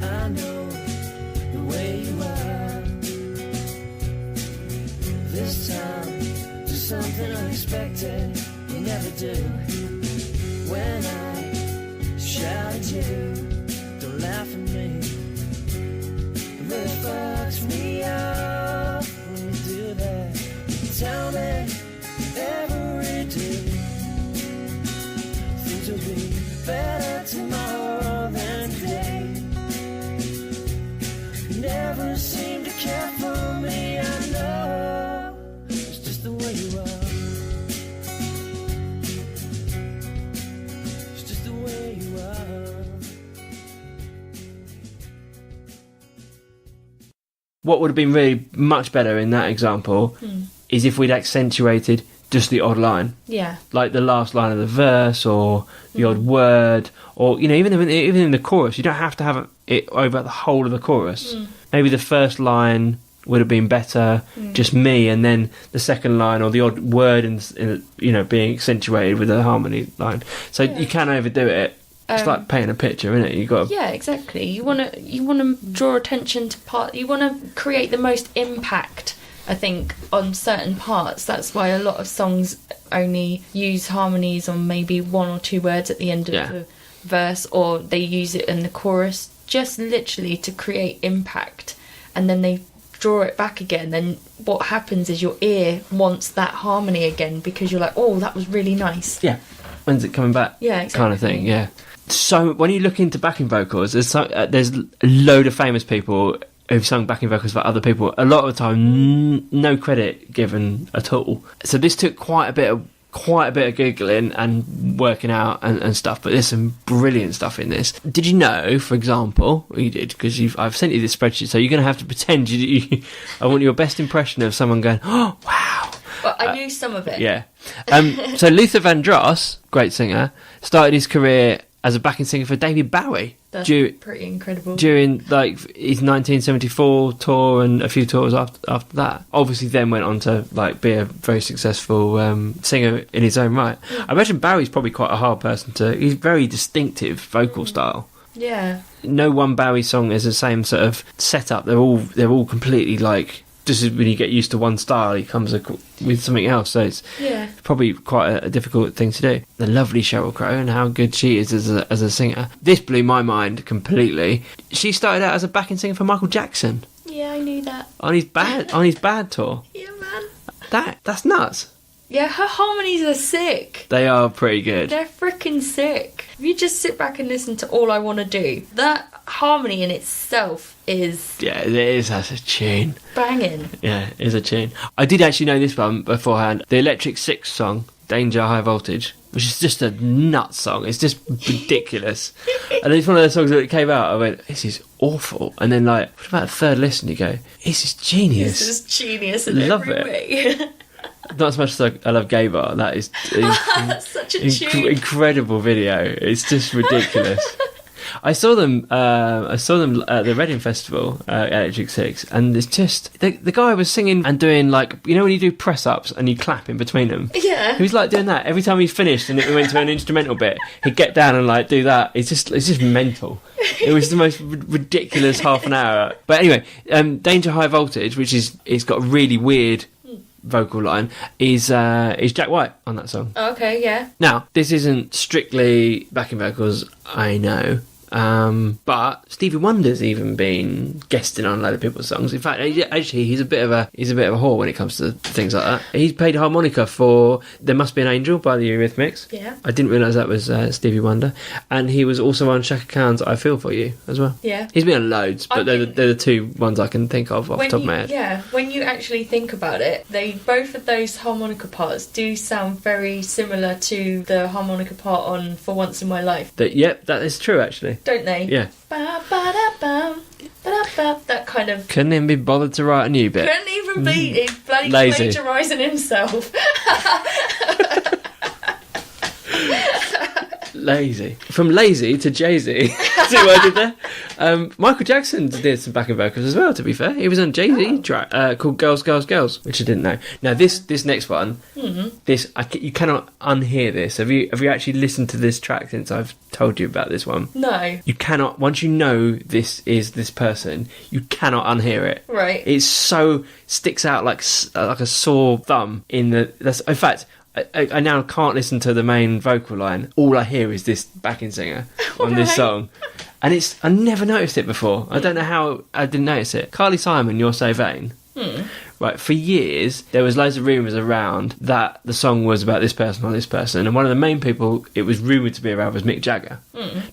I know the way you are. This time, do something unexpected. You never do. When I shout at you, don't laugh at me. It really fucks me up when you do that. Tell me every day things will be better tomorrow than today. You never seem to care for me, I know. It's just the way you are. What would have been really much better in that example is if we'd accentuated just the odd line. Yeah. Like the last line of the verse or the odd word, or, you know, even in the chorus, you don't have to have it over the whole of the chorus. Maybe the first line would have been better, just me, and then the second line or the odd word in you know, being accentuated with a harmony line. So you can overdo it. It's like painting a picture, isn't it? You got. Yeah, exactly. You want to draw attention to part. You want to create the most impact, I think, on certain parts. That's why a lot of songs only use harmonies on maybe one or two words at the end of the verse, or they use it in the chorus, just literally to create impact, and then they draw it back again. Then what happens is your ear wants that harmony again because you're like, oh, that was really nice. Yeah. When's it coming back? Yeah, exactly. Kind of thing. Yeah. So when you look into backing vocals, there's a load of famous people who've sung backing vocals for other people. A lot of the time, no credit given at all. So this took quite a bit of googling and working out and stuff. But there's some brilliant stuff in this. Did you know, for example, well, you did because I've sent you this spreadsheet, so you're going to have to pretend I want your best impression of someone going, oh wow. Well, I knew some of it. Yeah. So Luther Vandross, great singer, started his career as a backing singer for David Bowie. That's pretty incredible. During like his 1974 tour and a few tours after that. Obviously then went on to like be a very successful singer in his own right. I imagine Bowie's probably quite a hard person he's very distinctive vocal style. Yeah. No one Bowie song is the same sort of setup. They're all completely like, just when you get used to one style, he comes with something else. So it's probably quite a difficult thing to do. The lovely Sheryl Crow and how good she is as a singer. This blew my mind completely. She started out as a backing singer for Michael Jackson. Yeah, I knew that. On his bad tour. Yeah, man. That's nuts. Yeah, her harmonies are sick. They are pretty good. They're freaking sick. If you just sit back and listen to All I Want to Do, that harmony in itself is... Yeah, it is. That's a tune. Banging. Yeah, it is a tune. I did actually know this one beforehand. The Electric Six song, Danger High Voltage, which is just a nut song. It's just ridiculous. And it's one of those songs that came out, I went, this is awful. And then like, what about a third listen, you go, this is genius. This is genius in Love every it. way. Not as much as I love Gay Bar. That is such a tune. Incredible video. It's just ridiculous. I saw them at the Reading Festival, Electric Six, and it's just the guy was singing and doing like, you know when you do press ups and you clap in between them. Yeah. He was like doing that every time he finished and it went to an instrumental bit. He'd get down and like do that. It's just mental. It was the most ridiculous half an hour. But anyway, Danger High Voltage, which is it's got a really weird vocal line is Jack White on that song. Okay, yeah. Now, this isn't strictly backing vocals, I know. But Stevie Wonder's even been guesting on a load of people's songs. In fact, actually, he's a bit of a whore when it comes to things like that. He's played harmonica for "There Must Be an Angel" by the Eurythmics. Yeah. I didn't realise that was Stevie Wonder, and he was also on Shaka Khan's "I Feel for You" as well. Yeah. He's been on loads, but they're the two ones I can think of off the top of my head. Yeah, when you actually think about it, both of those harmonica parts do sound very similar to the harmonica part on "For Once in My Life." Yep, that is true actually. Don't they? Yeah. Ba-ba-da-bum, ba-da-ba, that kind of... Couldn't even be bothered to write a new bit. Couldn't even be... He's bloody Lazy. plagiarising himself. Lazy. From lazy to Jay-Z. See what I did there? Michael Jackson did some backing vocals as well, to be fair. He was on Jay-Z track called Girls, Girls, Girls, which I didn't know. Now, this next one, you cannot unhear this. Have you actually listened to this track since I've told you about this one? No. You cannot, once you know this is this person, you cannot unhear it. Right. It's so, sticks out like a sore thumb in the... In fact... I now can't listen to the main vocal line. All I hear is this backing singer on this song. And I never noticed it before. I don't know how I didn't notice it. Carly Simon, You're So Vain. Right, for years, there was loads of rumours around that the song was about this person or this person. And one of the main people it was rumoured to be around was Mick Jagger.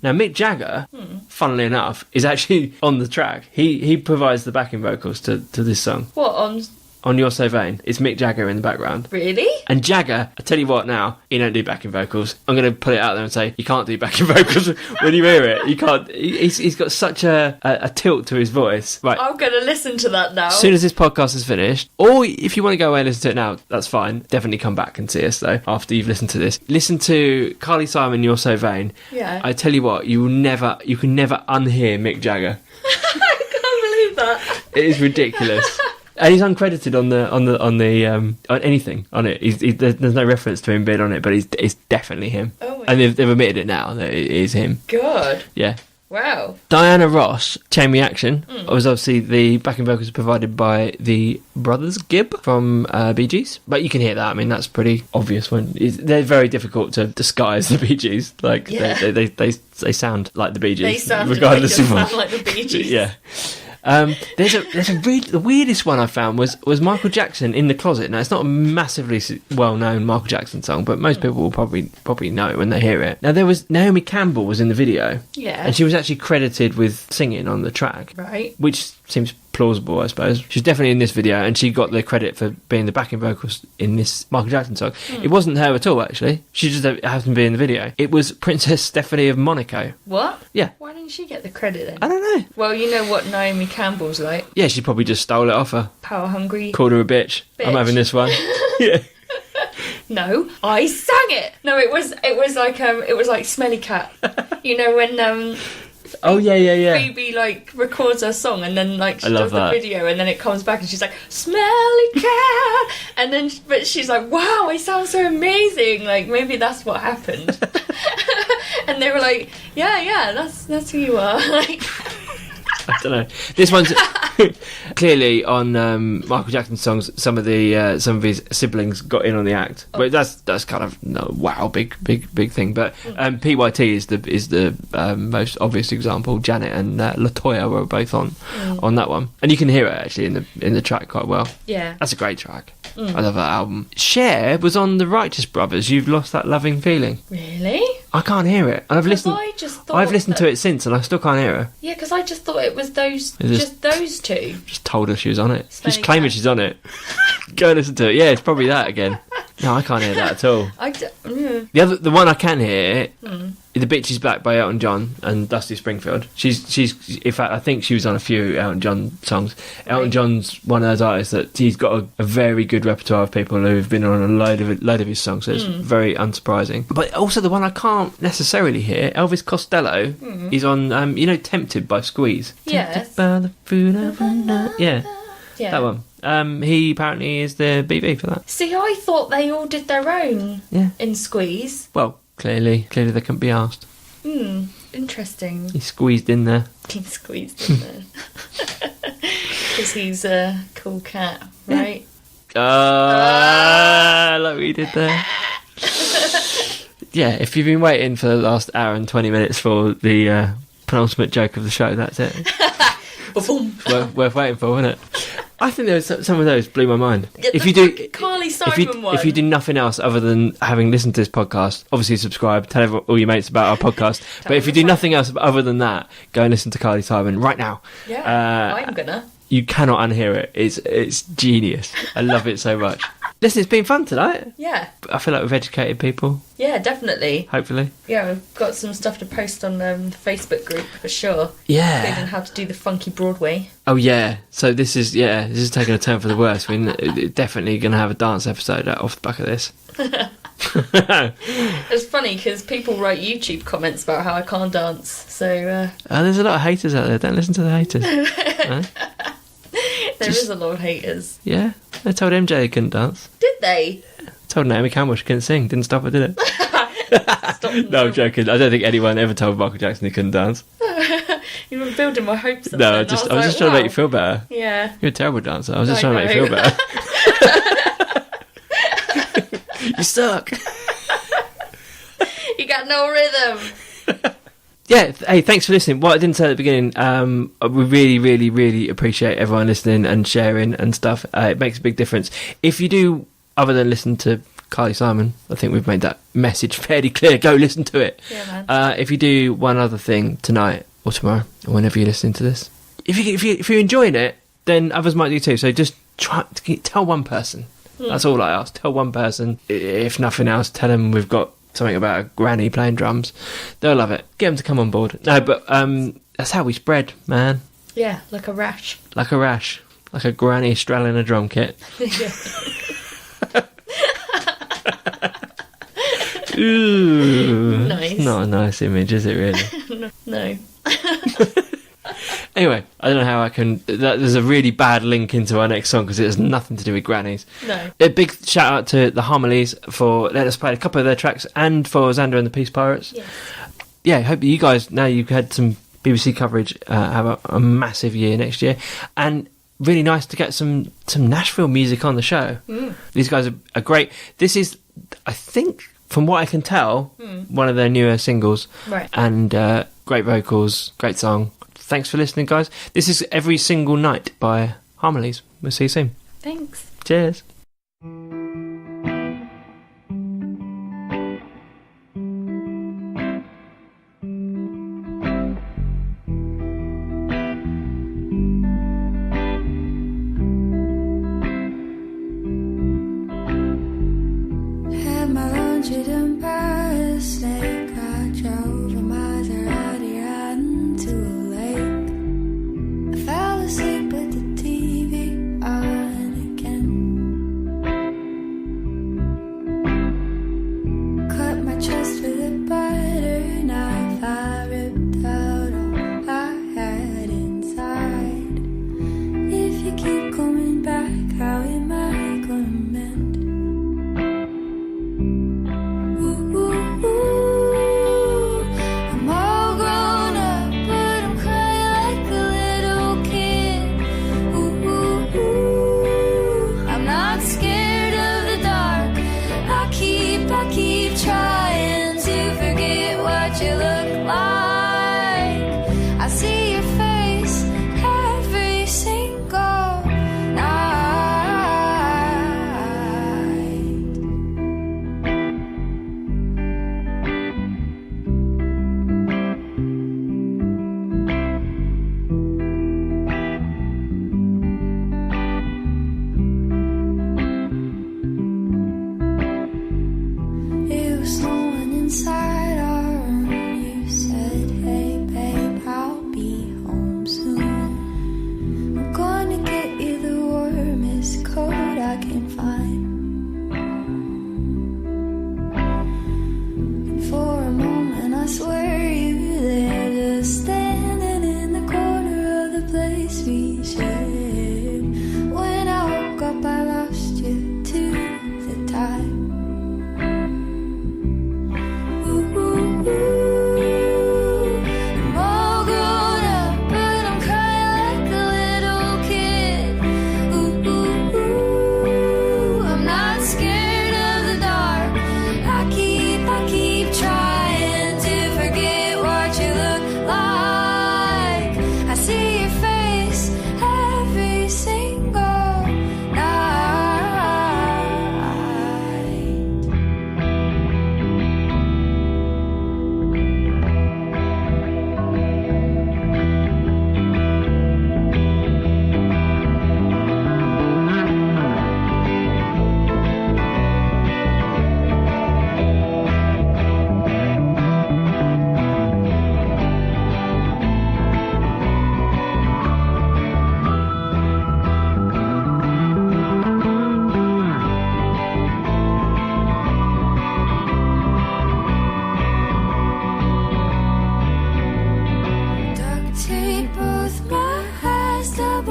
Now, Mick Jagger, funnily enough, is actually on the track. He provides the backing vocals to this song. What, on... On You're So Vain, it's Mick Jagger in the background. Really? And Jagger, I tell you what now, he don't do backing vocals. I'm going to put it out there and say, you can't do backing vocals when you hear it. You can't. He's got such a tilt to his voice. Right. I'm going to listen to that now. As soon as this podcast is finished, or if you want to go away and listen to it now, that's fine. Definitely come back and see us, though, after you've listened to this. Listen to Carly Simon, You're So Vain. Yeah. I tell you what, you can never unhear Mick Jagger. I can't believe that. It is ridiculous. And he's uncredited on anything on it. There's no reference to him being on it, but it's definitely him. Oh my and they've admitted it now that it is him. God. Yeah. Wow. Diana Ross, Chain Reaction, was obviously the backing vocals provided by the brothers Gibb from Bee Gees. But you can hear that. I mean, that's pretty obvious. They're very difficult to disguise the Bee Gees. Like they sound like the Bee Gees, They sound regardless of what. sound like the Bee Gees. Yeah. The weirdest one I found was Michael Jackson in the Closet. Now, it's not a massively well-known Michael Jackson song, but most people will probably know it when they hear it. Now, Naomi Campbell was in the video. Yeah. And she was actually credited with singing on the track. Right. Which seems plausible, I suppose. She's definitely in this video, and she got the credit for being the backing vocals in this Michael Jackson song. It wasn't her at all, actually. She just happened to be in the video. It was Princess Stephanie of Monaco. What? Yeah. Why didn't she get the credit then? I don't know. Well, you know what Naomi Campbell's like. Yeah, she probably just stole it off her. Power hungry. Called her a bitch. I'm having this one. Yeah. No, I sang it. No, it was like Smelly Cat. You know when Oh yeah. Phoebe like records her song and then like she does the that. video and then it comes back and she's like Smelly Cat and then but she's like, wow, I sound so amazing. Like maybe that's what happened. And they were like, yeah, that's who you are. Like I don't know. This one's clearly on Michael Jackson's songs. Some of his siblings got in on the act, but that's kind of big thing. But PYT is the most obvious example. Janet and LaToya were both on that one, and you can hear it actually in the track quite well. yeah. That's a great track. I love that album. Cher was on the Righteous Brothers. You've Lost That Loving Feeling. Really? I can't hear it. And I've listened to it since, and I still can't hear her. Yeah, because I just thought it was those two. Just told her she was on it. Smelly She's claiming Cat. she's on it. Go and listen to it. Yeah, it's probably that again. No, I can't hear that at all. The one I can hear, The Bitch Is Back by Elton John and Dusty Springfield. She's in fact, I think she was on a few Elton John songs. Elton John's one of those artists that he's got a very good repertoire of people who've been on a load of his songs, so it's very unsurprising. But also the one I can't necessarily hear, Elvis Costello, is on, Tempted by Squeeze. Yes. Tempted by the fruit of the night. Yeah, that one. He apparently is the BB for that. See, I thought they all did their own in Squeeze. Well, clearly they couldn't be asked. Interesting. He's squeezed in there. He's squeezed in there. Because he's a cool cat, right? Like we did there. Yeah, if you've been waiting for the last hour and 20 minutes for the penultimate joke of the show, that's it. worth waiting for, isn't it? I think there was some of those blew my mind. Yeah, if the you do, fucking Carly Simon one. if you do nothing else other than having listened to this podcast, obviously subscribe, tell all your mates about our podcast. But if you do nothing else other than that, go and listen to Carly Simon right now. Yeah, I'm gonna. You cannot unhear it. It's genius. I love it so much. Listen, it's been fun tonight. Yeah. I feel like we've educated people. Yeah, definitely. Hopefully. Yeah, we've got some stuff to post on the Facebook group for sure. Yeah. Including how to do the funky Broadway. Oh yeah. So this is taking a turn for the worse. We're definitely going to have a dance episode off the back of this. It's funny because people write YouTube comments about how I can't dance. So. There's a lot of haters out there. Don't listen to the haters. Huh? There is a lot of haters. Yeah, they told MJ they couldn't dance. Did they? Told Naomi Campbell she couldn't sing. Didn't stop her, did it? Stop No, I'm joking. I don't think anyone ever told Michael Jackson he couldn't dance. You were building my hopes up. No, then. I was just like, trying to make you feel better. Yeah. You're a terrible dancer. I was just I trying to make you feel better. You suck. You got no rhythm. Yeah, hey, thanks for listening. What I didn't say at the beginning, we really, really, really appreciate everyone listening and sharing and stuff. It makes a big difference. If you do, other than listen to Carly Simon, I think we've made that message fairly clear. Go listen to it. Yeah, man. If you do one other thing tonight or tomorrow, or whenever you're listening to this, if you're enjoying it, then others might do too. So just tell one person. That's all I ask. Tell one person. If nothing else, tell them we've got something about a granny playing drums. They'll love it. Get them to come on board. No, but that's how we spread, man. Yeah, like a rash. Like a rash. Like a granny straddling a drum kit. Yeah. Ooh. Nice. Not a nice image, is it really? No. Anyway, I don't know how I can... There's a really bad link into our next song because it has nothing to do with grannies. No. A big shout out to the Harmonies for letting us play a couple of their tracks and for Xander and the Peace Pirates. Yes. Yeah, I hope you guys, now you've had some BBC coverage, have a massive year next year. And really nice to get some Nashville music on the show. These guys are great. This is, I think, from what I can tell, one of their newer singles. Right. And great vocals, great song. Thanks for listening, guys. This is Every Single Night by Harmonies. We'll see you soon. Thanks. Cheers. Had my lunch at Empire State. I drove a Maserati riding to a lake. I fell asleep with the TV on again.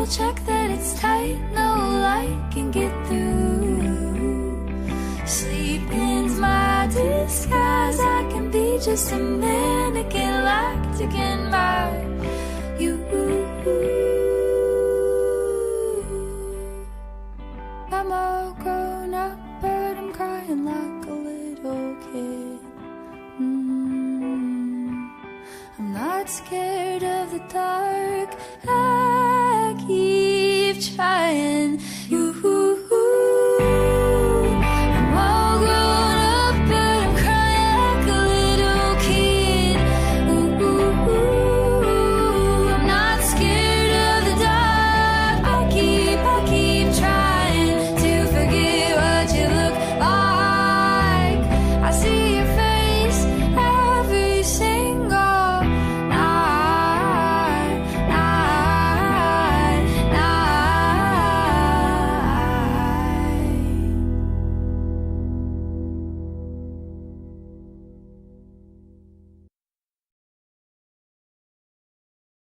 double check that it's tight, no light can get through. Sleeping's my disguise, I can be just a mannequin locked again by you.